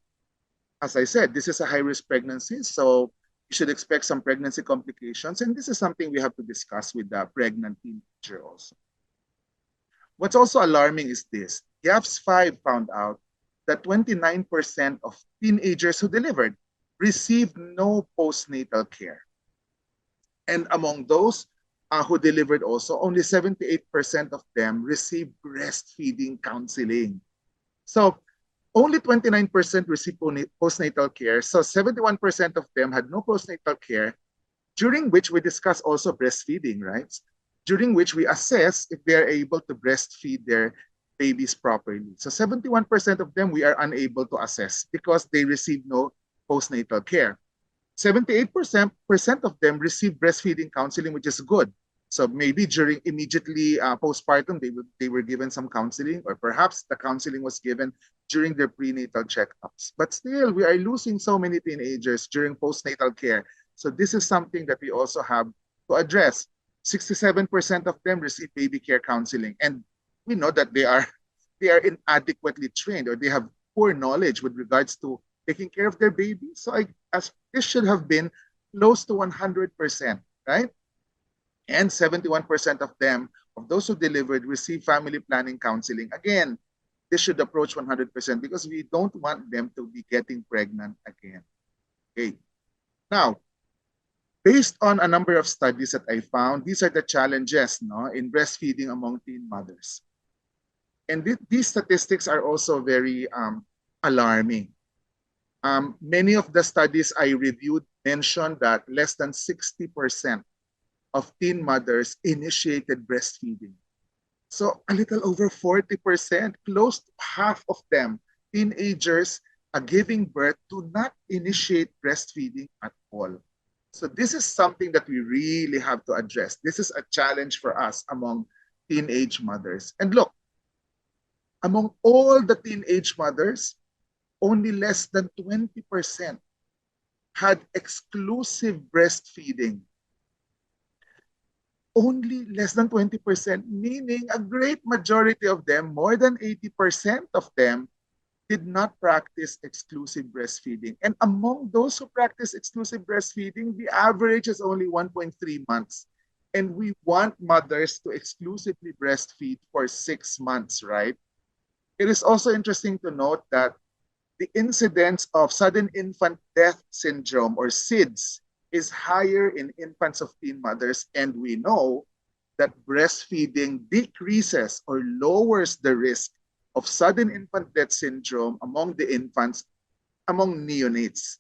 as I said, this is a high-risk pregnancy, so you should expect some pregnancy complications, and this is something we have to discuss with the pregnant teenager also. What's also alarming is this. YAFS-5 found out that 29% of teenagers who delivered received no postnatal care. And among those who delivered also, only 78% of them received breastfeeding counseling. So only 29% received postnatal care. So 71% of them had no postnatal care, during which we discuss also breastfeeding, right? During which we assess if they are able to breastfeed their babies properly. So 71% of them we are unable to assess because they received no postnatal care. 78% of them received breastfeeding counseling, which is good. So maybe during immediately postpartum, they were given some counseling, or perhaps the counseling was given during their prenatal checkups. But still, we are losing so many teenagers during postnatal care. So this is something that we also have to address. 67% of them receive baby care counseling, and we know that they are inadequately trained, or they have poor knowledge with regards to taking care of their babies. So this should have been close to 100%, right? And 71% of them, of those who delivered, received family planning counseling. Again, this should approach 100% because we don't want them to be getting pregnant again. Okay. Now, based on a number of studies that I found, these are the challenges, no, in breastfeeding among teen mothers. And these statistics are also very alarming. Many of the studies I reviewed mentioned that less than 60% of teen mothers initiated breastfeeding. So a little over 40%, close to half of them, teenagers giving birth, do not initiate breastfeeding at all. So this is something that we really have to address. This is a challenge for us among teenage mothers. And look, among all the teenage mothers, only less than 20% had exclusive breastfeeding. Only less than 20%, meaning a great majority of them, more than 80% of them, did not practice exclusive breastfeeding. And among those who practice exclusive breastfeeding, the average is only 1.3 months. And we want mothers to exclusively breastfeed for 6 months, right? It is also interesting to note that the incidence of sudden infant death syndrome, or SIDS, is higher in infants of teen mothers, and we know that breastfeeding decreases or lowers the risk of sudden infant death syndrome among the infants, among neonates.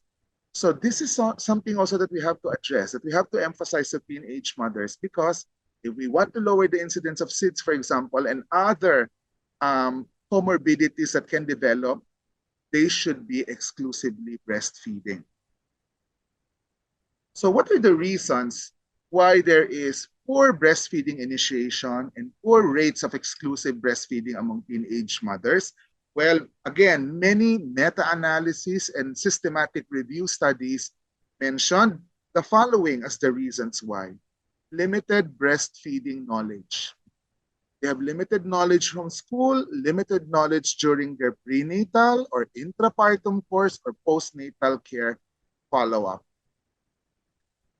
So this is something also that we have to address, that we have to emphasize to teenage mothers, because if we want to lower the incidence of SIDS, for example, and other comorbidities that can develop, they should be exclusively breastfeeding. So what are the reasons why there is poor breastfeeding initiation and poor rates of exclusive breastfeeding among teenage mothers? Well, again, many meta-analyses and systematic review studies mentioned the following as the reasons why. Limited breastfeeding knowledge. They have limited knowledge from school, limited knowledge during their prenatal or intrapartum course or postnatal care follow-up.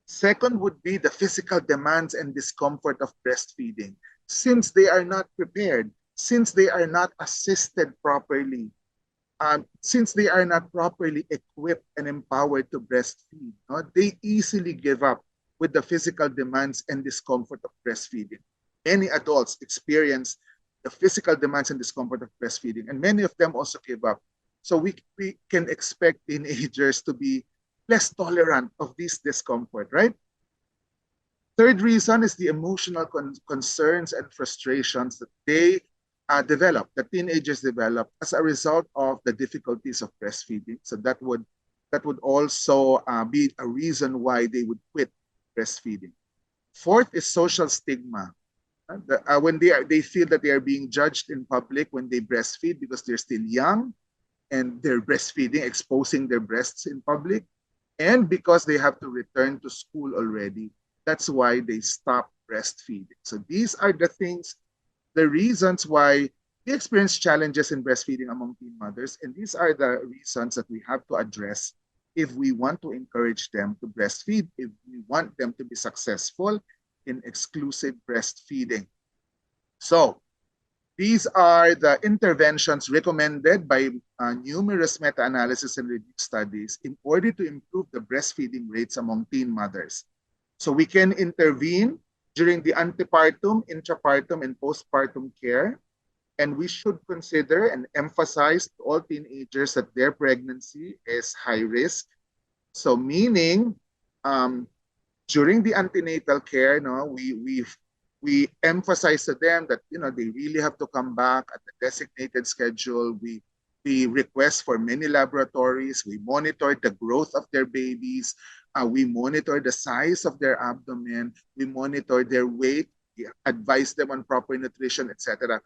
Second would be the physical demands and discomfort of breastfeeding. Since they are not prepared, since they are not assisted properly, since they are not properly equipped and empowered to breastfeed, no, they easily give up with the physical demands and discomfort of breastfeeding. Many adults experience the physical demands and discomfort of breastfeeding, and many of them also give up. So we can expect teenagers to be less tolerant of this discomfort, right? Third reason is the emotional concerns and frustrations that they develop, that teenagers develop as a result of the difficulties of breastfeeding. So that would also be a reason why they would quit breastfeeding. Fourth is social stigma. When they feel that they are being judged in public when they breastfeed because they're still young and they're breastfeeding, exposing their breasts in public, and because they have to return to school already. That's why they stop breastfeeding. So these are the things, the reasons why we experience challenges in breastfeeding among teen mothers, and these are the reasons that we have to address if we want to encourage them to breastfeed, if we want them to be successful in exclusive breastfeeding. So these are the interventions recommended by numerous meta-analysis and review studies in order to improve the breastfeeding rates among teen mothers. So we can intervene during the antepartum, intrapartum, and postpartum care. And we should consider and emphasize to all teenagers that their pregnancy is high risk. So meaning during the antenatal care, no, we emphasize to them that they really have to come back at the designated schedule. We request for many laboratories. We monitor the growth of their babies. We monitor the size of their abdomen. We monitor their weight. We advise them on proper nutrition, etc.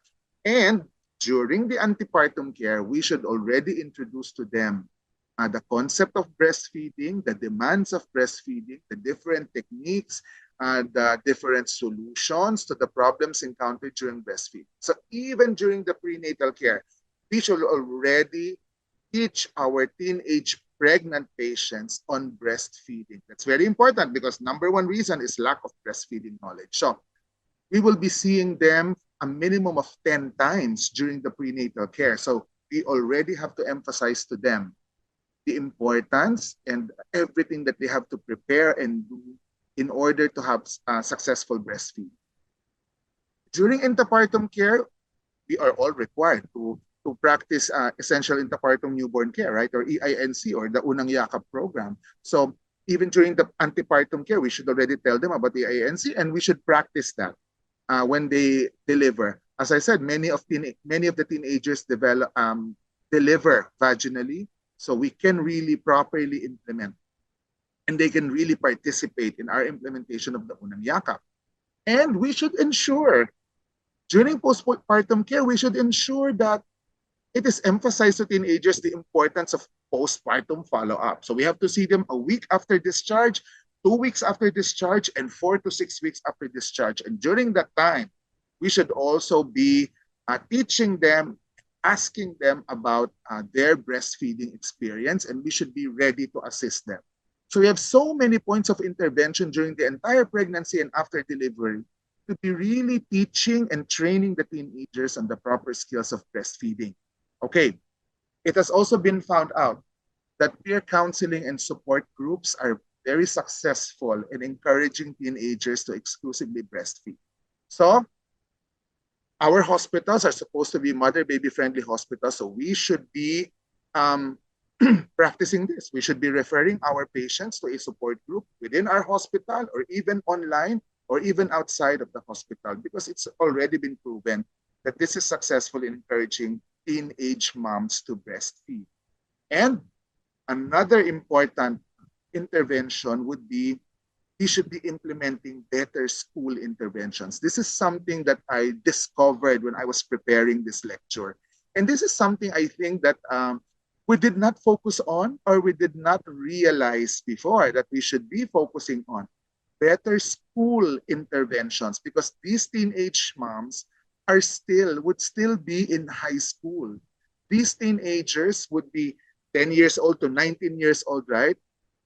And during the antepartum care, we should already introduce to them the concept of breastfeeding, the demands of breastfeeding, the different techniques, the different solutions to the problems encountered during breastfeeding. So even during the prenatal care, we should already teach our teenage pregnant patients on breastfeeding. That's very important because number one reason is lack of breastfeeding knowledge. So we will be seeing them a minimum of 10 times during the prenatal care. So we already have to emphasize to them the importance and everything that they have to prepare and do in order to have successful breastfeeding. During intrapartum care, we are all required to practice essential intrapartum newborn care, right? Or EINC, or the Unang Yakap program. So even during the antepartum care, we should already tell them about the EINC, and we should practice that when they deliver. As I said, many of the teenagers deliver vaginally, so we can really properly implement, and they can really participate in our implementation of the Unang Yakap. And we should ensure, during postpartum care, we should ensure that it is emphasized to teenagers the importance of postpartum follow-up. So we have to see them a week after discharge, 2 weeks after discharge, and 4 to 6 weeks after discharge. And during that time, we should also be teaching them, asking them about their breastfeeding experience, and we should be ready to assist them. So we have so many points of intervention during the entire pregnancy and after delivery to be really teaching and training the teenagers on the proper skills of breastfeeding. Okay, it has also been found out that peer counseling and support groups are very successful in encouraging teenagers to exclusively breastfeed. So our hospitals are supposed to be mother-baby friendly hospitals, so we should be practicing this. We should be referring our patients to a support group within our hospital or even online or even outside of the hospital, because it's already been proven that this is successful in encouraging teenage moms to breastfeed. And another important intervention would be we should be implementing better school interventions. This is something that I discovered when I was preparing this lecture. And this is something I think that we did not focus on, or we did not realize before that we should be focusing on better school interventions, because these teenage moms would still be in high school. These teenagers would be 10 years old to 19 years old, right?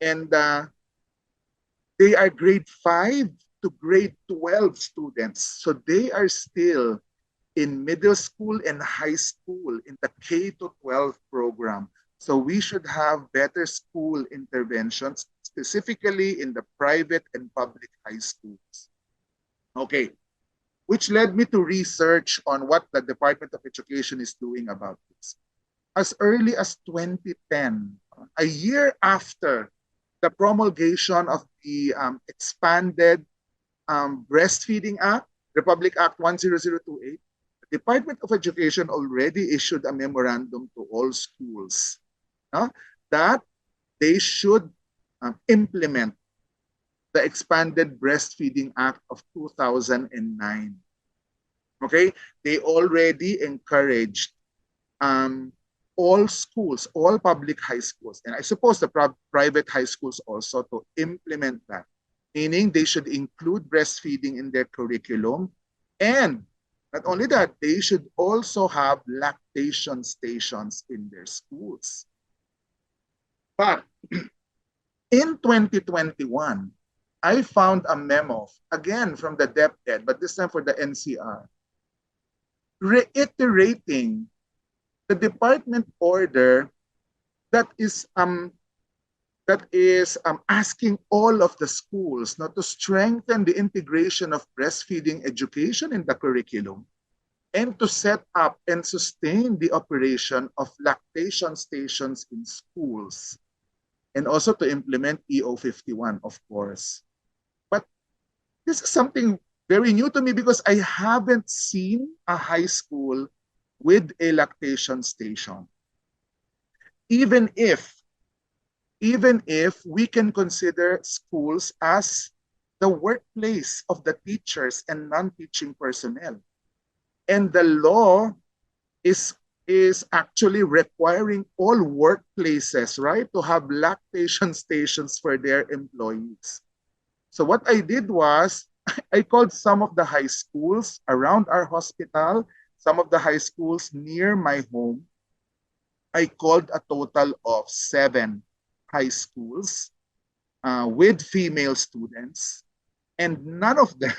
And they are grade 5 to grade 12 students. So they are still in middle school and high school in the K to 12 program. So we should have better school interventions, specifically in the private and public high schools. Okay, which led me to research on what the Department of Education is doing about this. As early as 2010, a year after the promulgation of the expanded Breastfeeding Act, Republic Act 10028, the Department of Education already issued a memorandum to all schools that they should implement the expanded Breastfeeding Act of 2009. Okay, they already encouraged all schools, all public high schools, and I suppose the private high schools also, to implement that, meaning they should include breastfeeding in their curriculum. And not only that, they should also have lactation stations in their schools. But in 2021, I found a memo, again from the DepEd, but this time for the NCR, reiterating the department order that is asking all of the schools not to strengthen the integration of breastfeeding education in the curriculum, and to set up and sustain the operation of lactation stations in schools, and also to implement EO 51, of course. But this is something very new to me, because I haven't seen a high school with a lactation station. Even if we can consider schools as the workplace of the teachers and non-teaching personnel. And the law is actually requiring all workplaces, right, to have lactation stations for their employees. So what I did was, I called some of the high schools around our hospital, some of the high schools near my home. I called a total of 7 high schools with female students, and none of them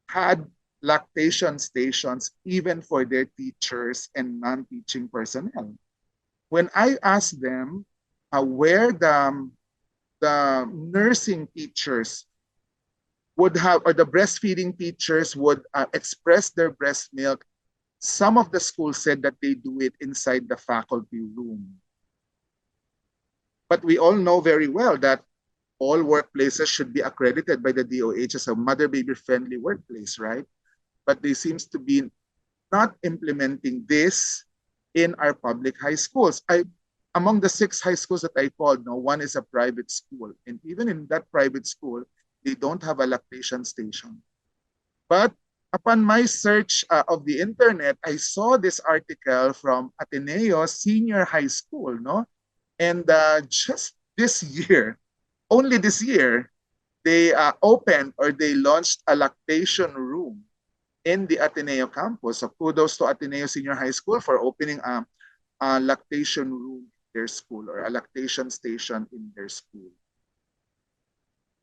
had lactation stations, even for their teachers and non-teaching personnel. When I asked them where the nursing teachers would have, or the breastfeeding teachers would express their breast milk, some of the schools said that they do it inside the faculty room. But we all know very well that all workplaces should be accredited by the DOH as a mother-baby friendly workplace, right? But they seems to be not implementing this in our public high schools. Among the 6 high schools that I called, no, one is a private school. And even in that private school, they don't have a lactation station. But upon my search of the internet, I saw this article from Ateneo Senior High School, no? And just this year, only this year, they opened, or they launched, a lactation room in the Ateneo campus. So kudos to Ateneo Senior High School for opening a lactation room in their school, or a lactation station in their school.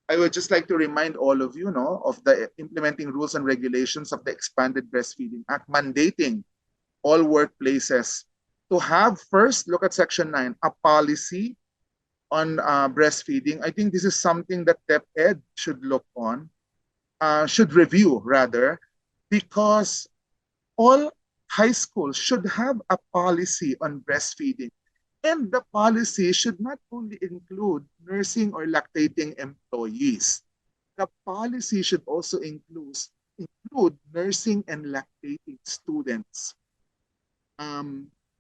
I would just like to remind all of you, of the implementing rules and regulations of the Expanded Breastfeeding Act, mandating all workplaces to have, first, look at Section 9, a policy on breastfeeding. I think this is something that DepEd should look on, should review rather, because all high schools should have a policy on breastfeeding. And the policy should not only include nursing or lactating employees. The policy should also include nursing and lactating students.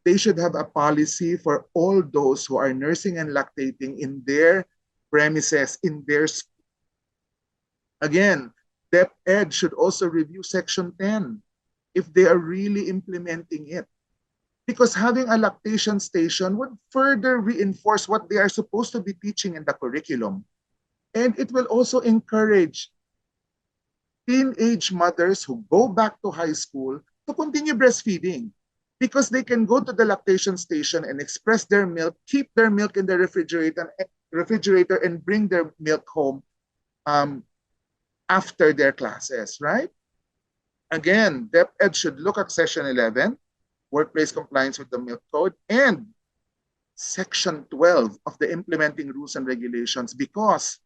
They should have a policy for all those who are nursing and lactating in their premises, in their school. Again, DepEd should also review Section 10 if they are really implementing it. because having a lactation station would further reinforce what they are supposed to be teaching in the curriculum. And it will also encourage teenage mothers who go back to high school to continue breastfeeding because they can go to the lactation station and express their milk, keep their milk in the refrigerator and bring their milk home after their classes, right? Again, DepEd should look at Session 11, workplace compliance with the milk code, and Section 12 of the implementing rules and regulations, because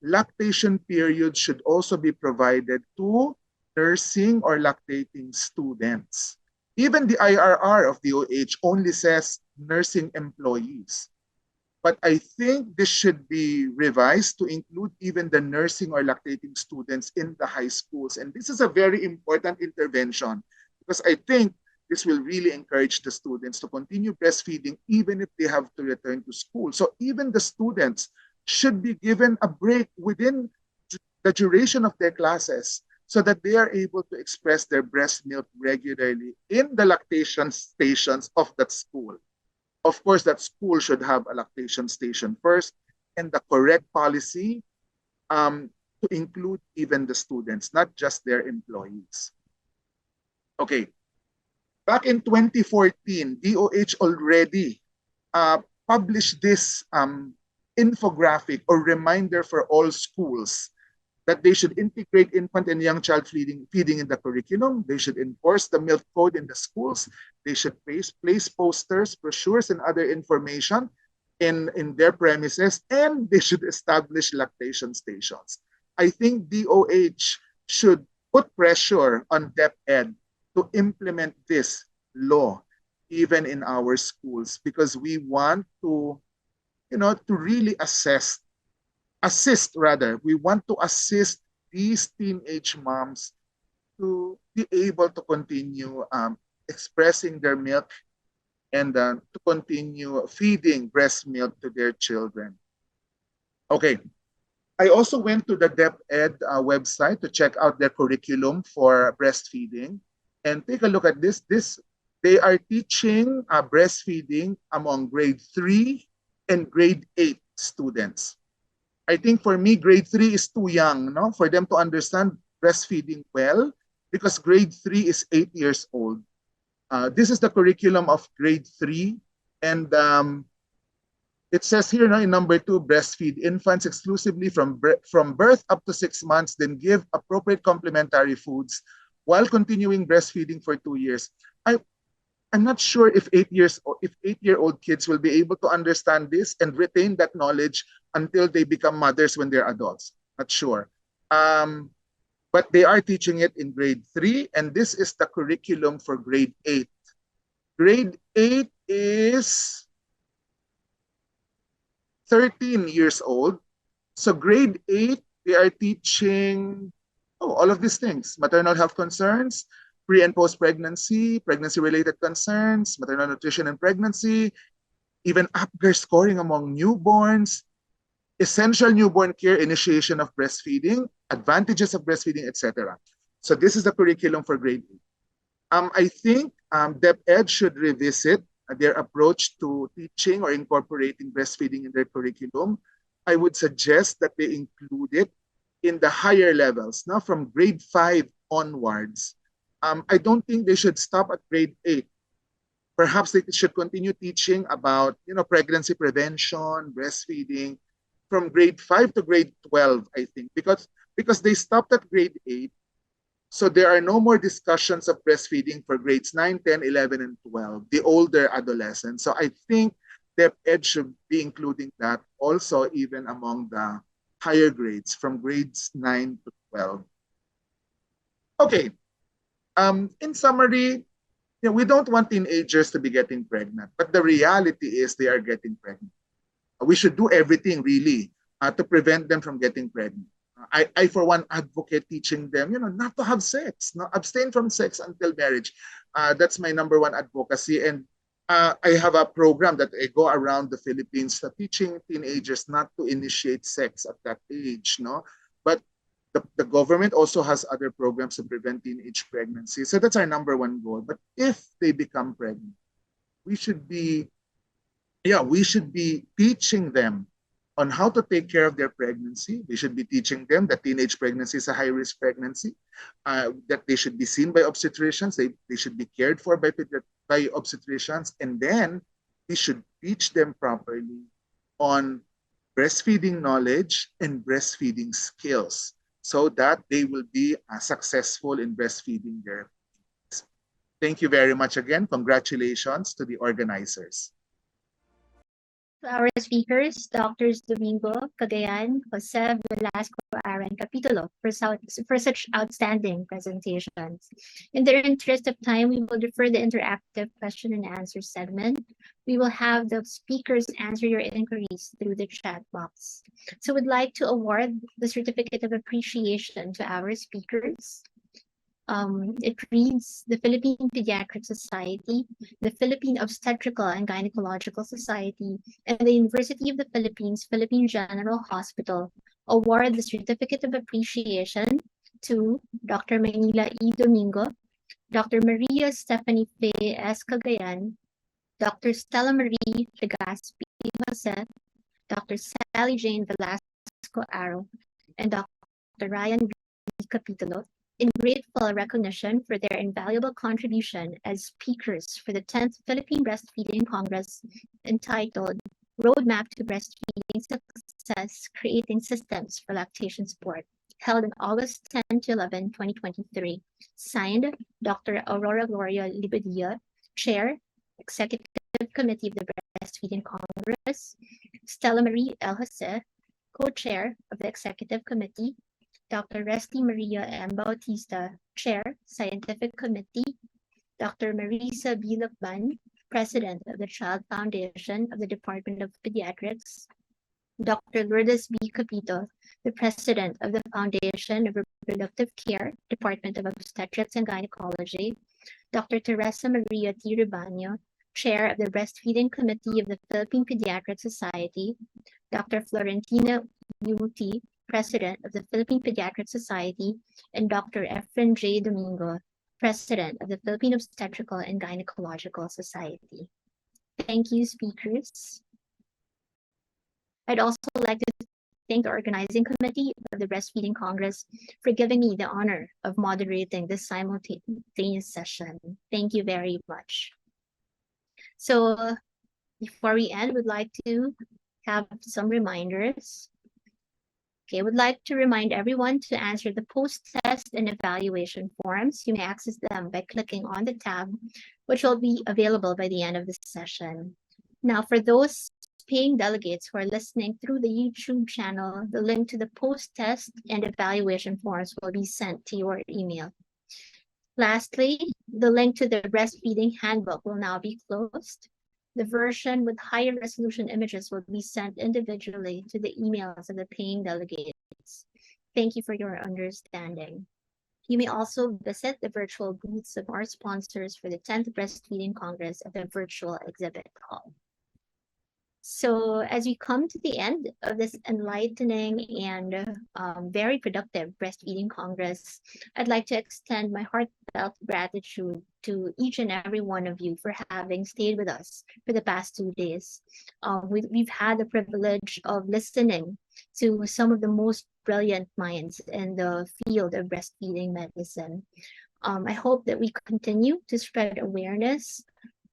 lactation periods should also be provided to nursing or lactating students. Even the IRR of DOH only says nursing employees. But I think this should be revised to include even the nursing or lactating students in the high schools. And this is a very important intervention because I think this will really encourage the students to continue breastfeeding even if they have to return to school. So even the students should be given a break within the duration of their classes so that they are able to express their breast milk regularly in the lactation stations of that school. Of course, that school should have a lactation station first, and the correct policy to include even the students, not just their employees. Okay, back in 2014, DOH already published this infographic or reminder for all schools that they should integrate infant and young child feeding in the curriculum. They should enforce the milk code in the schools. They should place posters, brochures, and other information in their premises, and they should establish lactation stations. I think DOH should put pressure on DepEd to implement this law even in our schools because we want to, to really we want to assist these teenage moms to be able to continue expressing their milk and to continue feeding breast milk to their children. Okay, I also went to the DepEd website to check out their curriculum for breastfeeding and take a look at this. They are teaching breastfeeding among grade 3 and grade 8 students. I think for me, grade 3 is too young, for them to understand breastfeeding well, because grade 3 is 8 years old. This is the curriculum of grade 3, and it says here in number 2, breastfeed infants exclusively from birth up to 6 months, then give appropriate complementary foods while continuing breastfeeding for 2 years. I'm not sure if 8-year-old kids will be able to understand this and retain that knowledge until they become mothers when they're adults. Not sure. But they are teaching it in grade 3, and this is the curriculum for grade 8. Grade 8 is 13 years old. So grade 8, they are teaching all of these things: maternal health concerns, pre and post-pregnancy, pregnancy-related concerns, maternal nutrition and pregnancy, even Apgar scoring among newborns, essential newborn care, initiation of breastfeeding, advantages of breastfeeding, etc. So this is the curriculum for grade 8. I think DepEd should revisit their approach to teaching or incorporating breastfeeding in their curriculum. I would suggest that they include it in the higher levels, now from grade 5 onwards. I don't think they should stop at grade 8. Perhaps they should continue teaching about, pregnancy prevention, breastfeeding from grade 5 to grade 12, I think, because they stopped at grade 8. So there are no more discussions of breastfeeding for grades 9, 10, 11, and 12, the older adolescents. So I think DepEd should be including that also even among the higher grades from grades 9 to 12. Okay. In summary, we don't want teenagers to be getting pregnant, but the reality is they are getting pregnant. We should do everything really to prevent them from getting pregnant. I for one, advocate teaching them, not to have sex, abstain from sex until marriage. That's my number one advocacy. And I have a program that I go around the Philippines teaching teenagers not to initiate sex at that age, But the government also has other programs to prevent teenage pregnancy. So that's our number one goal. But if they become pregnant, we should be teaching them on how to take care of their pregnancy. We should be teaching them that teenage pregnancy is a high-risk pregnancy, that they should be seen by obstetricians, they should be cared for by obstetricians, and then we should teach them properly on breastfeeding knowledge and breastfeeding skills so that they will be successful in breastfeeding their babies. Thank you very much again. Congratulations to the organizers. Our speakers, Doctors Domingo, Cagayan, Jose Velasco, Aaron Capitulo, for such outstanding presentations. In the interest of time, we will defer the interactive question and answer segment. We will have the speakers answer your inquiries through the chat box. So we'd like to award the Certificate of Appreciation to our speakers. It reads the Philippine Pediatric Society, the Philippine Obstetrical and Gynecological Society, and the University of the Philippines Philippine General Hospital award the Certificate of Appreciation to Dr. Manila E. Domingo, Dr. Maria Stephanie Faye S. Cagayan, Dr. Stella Marie Legaspi Jose, Dr. Sally Jane Velasco Aro, and Dr. Ryan B. Capitulo, in grateful recognition for their invaluable contribution as speakers for the 10th Philippine Breastfeeding Congress entitled Roadmap to Breastfeeding Success, Creating Systems for Lactation Support, held on August 10 to 11, 2023. Signed, Dr. Aurora Gloria Libadia, Chair, Executive Committee of the Breastfeeding Congress, Stella Marie L. Jose, Co-Chair of the Executive Committee, Dr. Resty Maria M. Bautista, Chair, Scientific Committee, Dr. Marisa B. Lacban, President of the Child Foundation of the Department of Pediatrics, Dr. Lourdes B. Capito, the President of the Foundation of Reproductive Care, Department of Obstetrics and Gynecology, Dr. Teresa Maria T. Ribano, Chair of the Breastfeeding Committee of the Philippine Pediatric Society, Dr. Florentina U.T., President of the Philippine Pediatric Society, and Dr. Efren J. Domingo, President of the Philippine Obstetrical and Gynecological Society. Thank you, speakers. I'd also like to thank the organizing committee of the Breastfeeding Congress for giving me the honor of moderating this simultaneous session. Thank you very much. So before we end, we'd like to have some reminders. Okay, I would like to remind everyone to answer the post-test and evaluation forms. You may access them by clicking on the tab, which will be available by the end of the session. Now, for those paying delegates who are listening through the YouTube channel, the link to the post-test and evaluation forms will be sent to your email. Lastly, the link to the breastfeeding handbook will now be closed. The version with higher resolution images will be sent individually to the emails of the paying delegates. Thank you for your understanding. You may also visit the virtual booths of our sponsors for the 10th Breastfeeding Congress at the virtual exhibit hall. So as we come to the end of this enlightening and very productive Breastfeeding Congress, I'd like to extend my heartfelt gratitude to each and every one of you for having stayed with us for the past 2 days. We've had the privilege of listening to some of the most brilliant minds in the field of breastfeeding medicine. I hope that we continue to spread awareness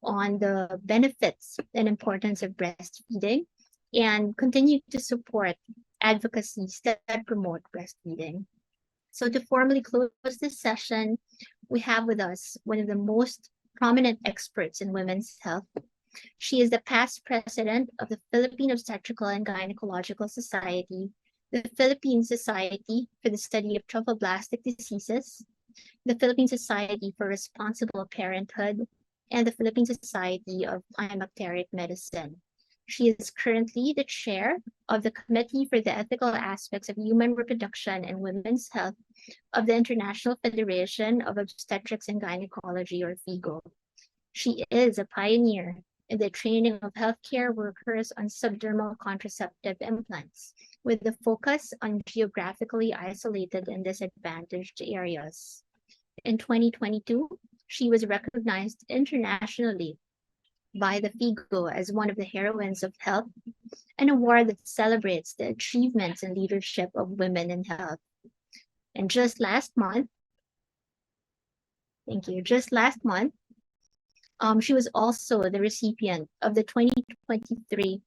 on the benefits and importance of breastfeeding and continue to support advocacies that promote breastfeeding. So to formally close this session, we have with us one of the most prominent experts in women's health. She is the past president of the Philippine Obstetrical and Gynecological Society, the Philippine Society for the Study of Trophoblastic Diseases, the Philippine Society for Responsible Parenthood, and the Philippine Society of Climacteric Medicine. She is currently the chair of the Committee for the Ethical Aspects of Human Reproduction and Women's Health of the International Federation of Obstetrics and Gynecology, or FIGO. She is a pioneer in the training of healthcare workers on subdermal contraceptive implants, with the focus on geographically isolated and disadvantaged areas. In 2022, she was recognized internationally by the FIGO as one of the heroines of health, an award that celebrates the achievements and leadership of women in health. And just last month, she was also the recipient of the 2023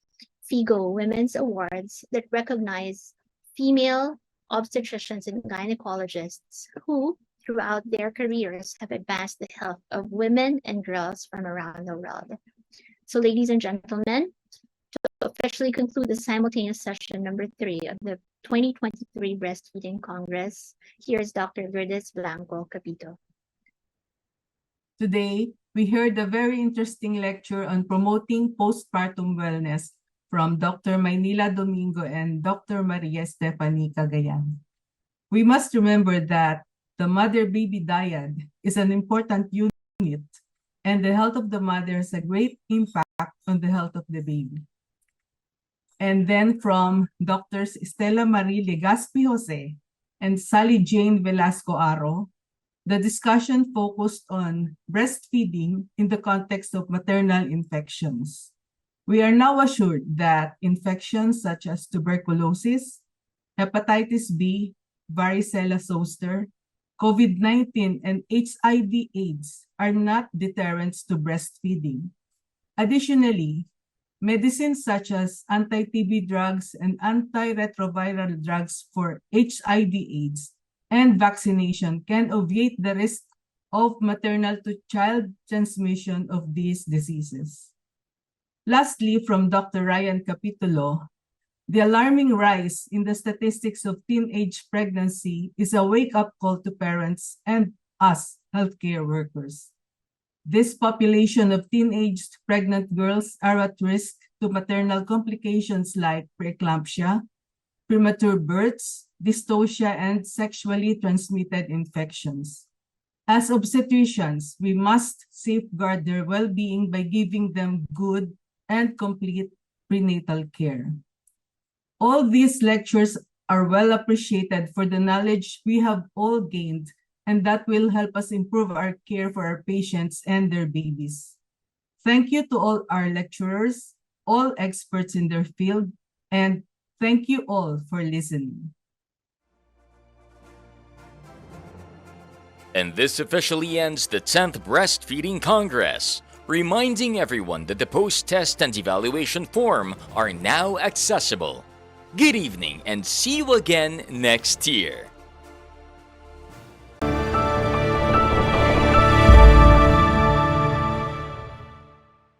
FIGO Women's Awards that recognize female obstetricians and gynecologists who, throughout their careers, have advanced the health of women and girls from around the world. So, ladies and gentlemen, to officially conclude the simultaneous session number 3 of the 2023 Breastfeeding Congress, here's Dr. Lourdes Blanco Capito. Today, we heard a very interesting lecture on promoting postpartum wellness from Dr. Maynila Domingo and Dr. Maria Stephanie Cagayan. We must remember that the mother-baby dyad is an important unit, and the health of the mother has a great impact on the health of the baby. And then from Doctors Stella Marie Legazpi Jose and Sally Jane Velasco Aro, the discussion focused on breastfeeding in the context of maternal infections. We are now assured that infections such as tuberculosis, hepatitis B, varicella zoster, COVID-19, and HIV/AIDS are not deterrents to breastfeeding. Additionally, medicines such as anti-TB drugs and antiretroviral drugs for HIV/AIDS and vaccination can obviate the risk of maternal-to-child transmission of these diseases. Lastly, from Dr. Ryan Capitulo, the alarming rise in the statistics of teenage pregnancy is a wake-up call to parents and us, healthcare workers. This population of teenage pregnant girls are at risk to maternal complications like preeclampsia, premature births, dystocia, and sexually transmitted infections. As obstetricians, we must safeguard their well-being by giving them good and complete prenatal care. All these lectures are well appreciated for the knowledge we have all gained, and that will help us improve our care for our patients and their babies. Thank you to all our lecturers, all experts in their field, and thank you all for listening. And this officially ends the 10th Breastfeeding Congress, reminding everyone that the post-test and evaluation form are now accessible. Good evening and see you again next year.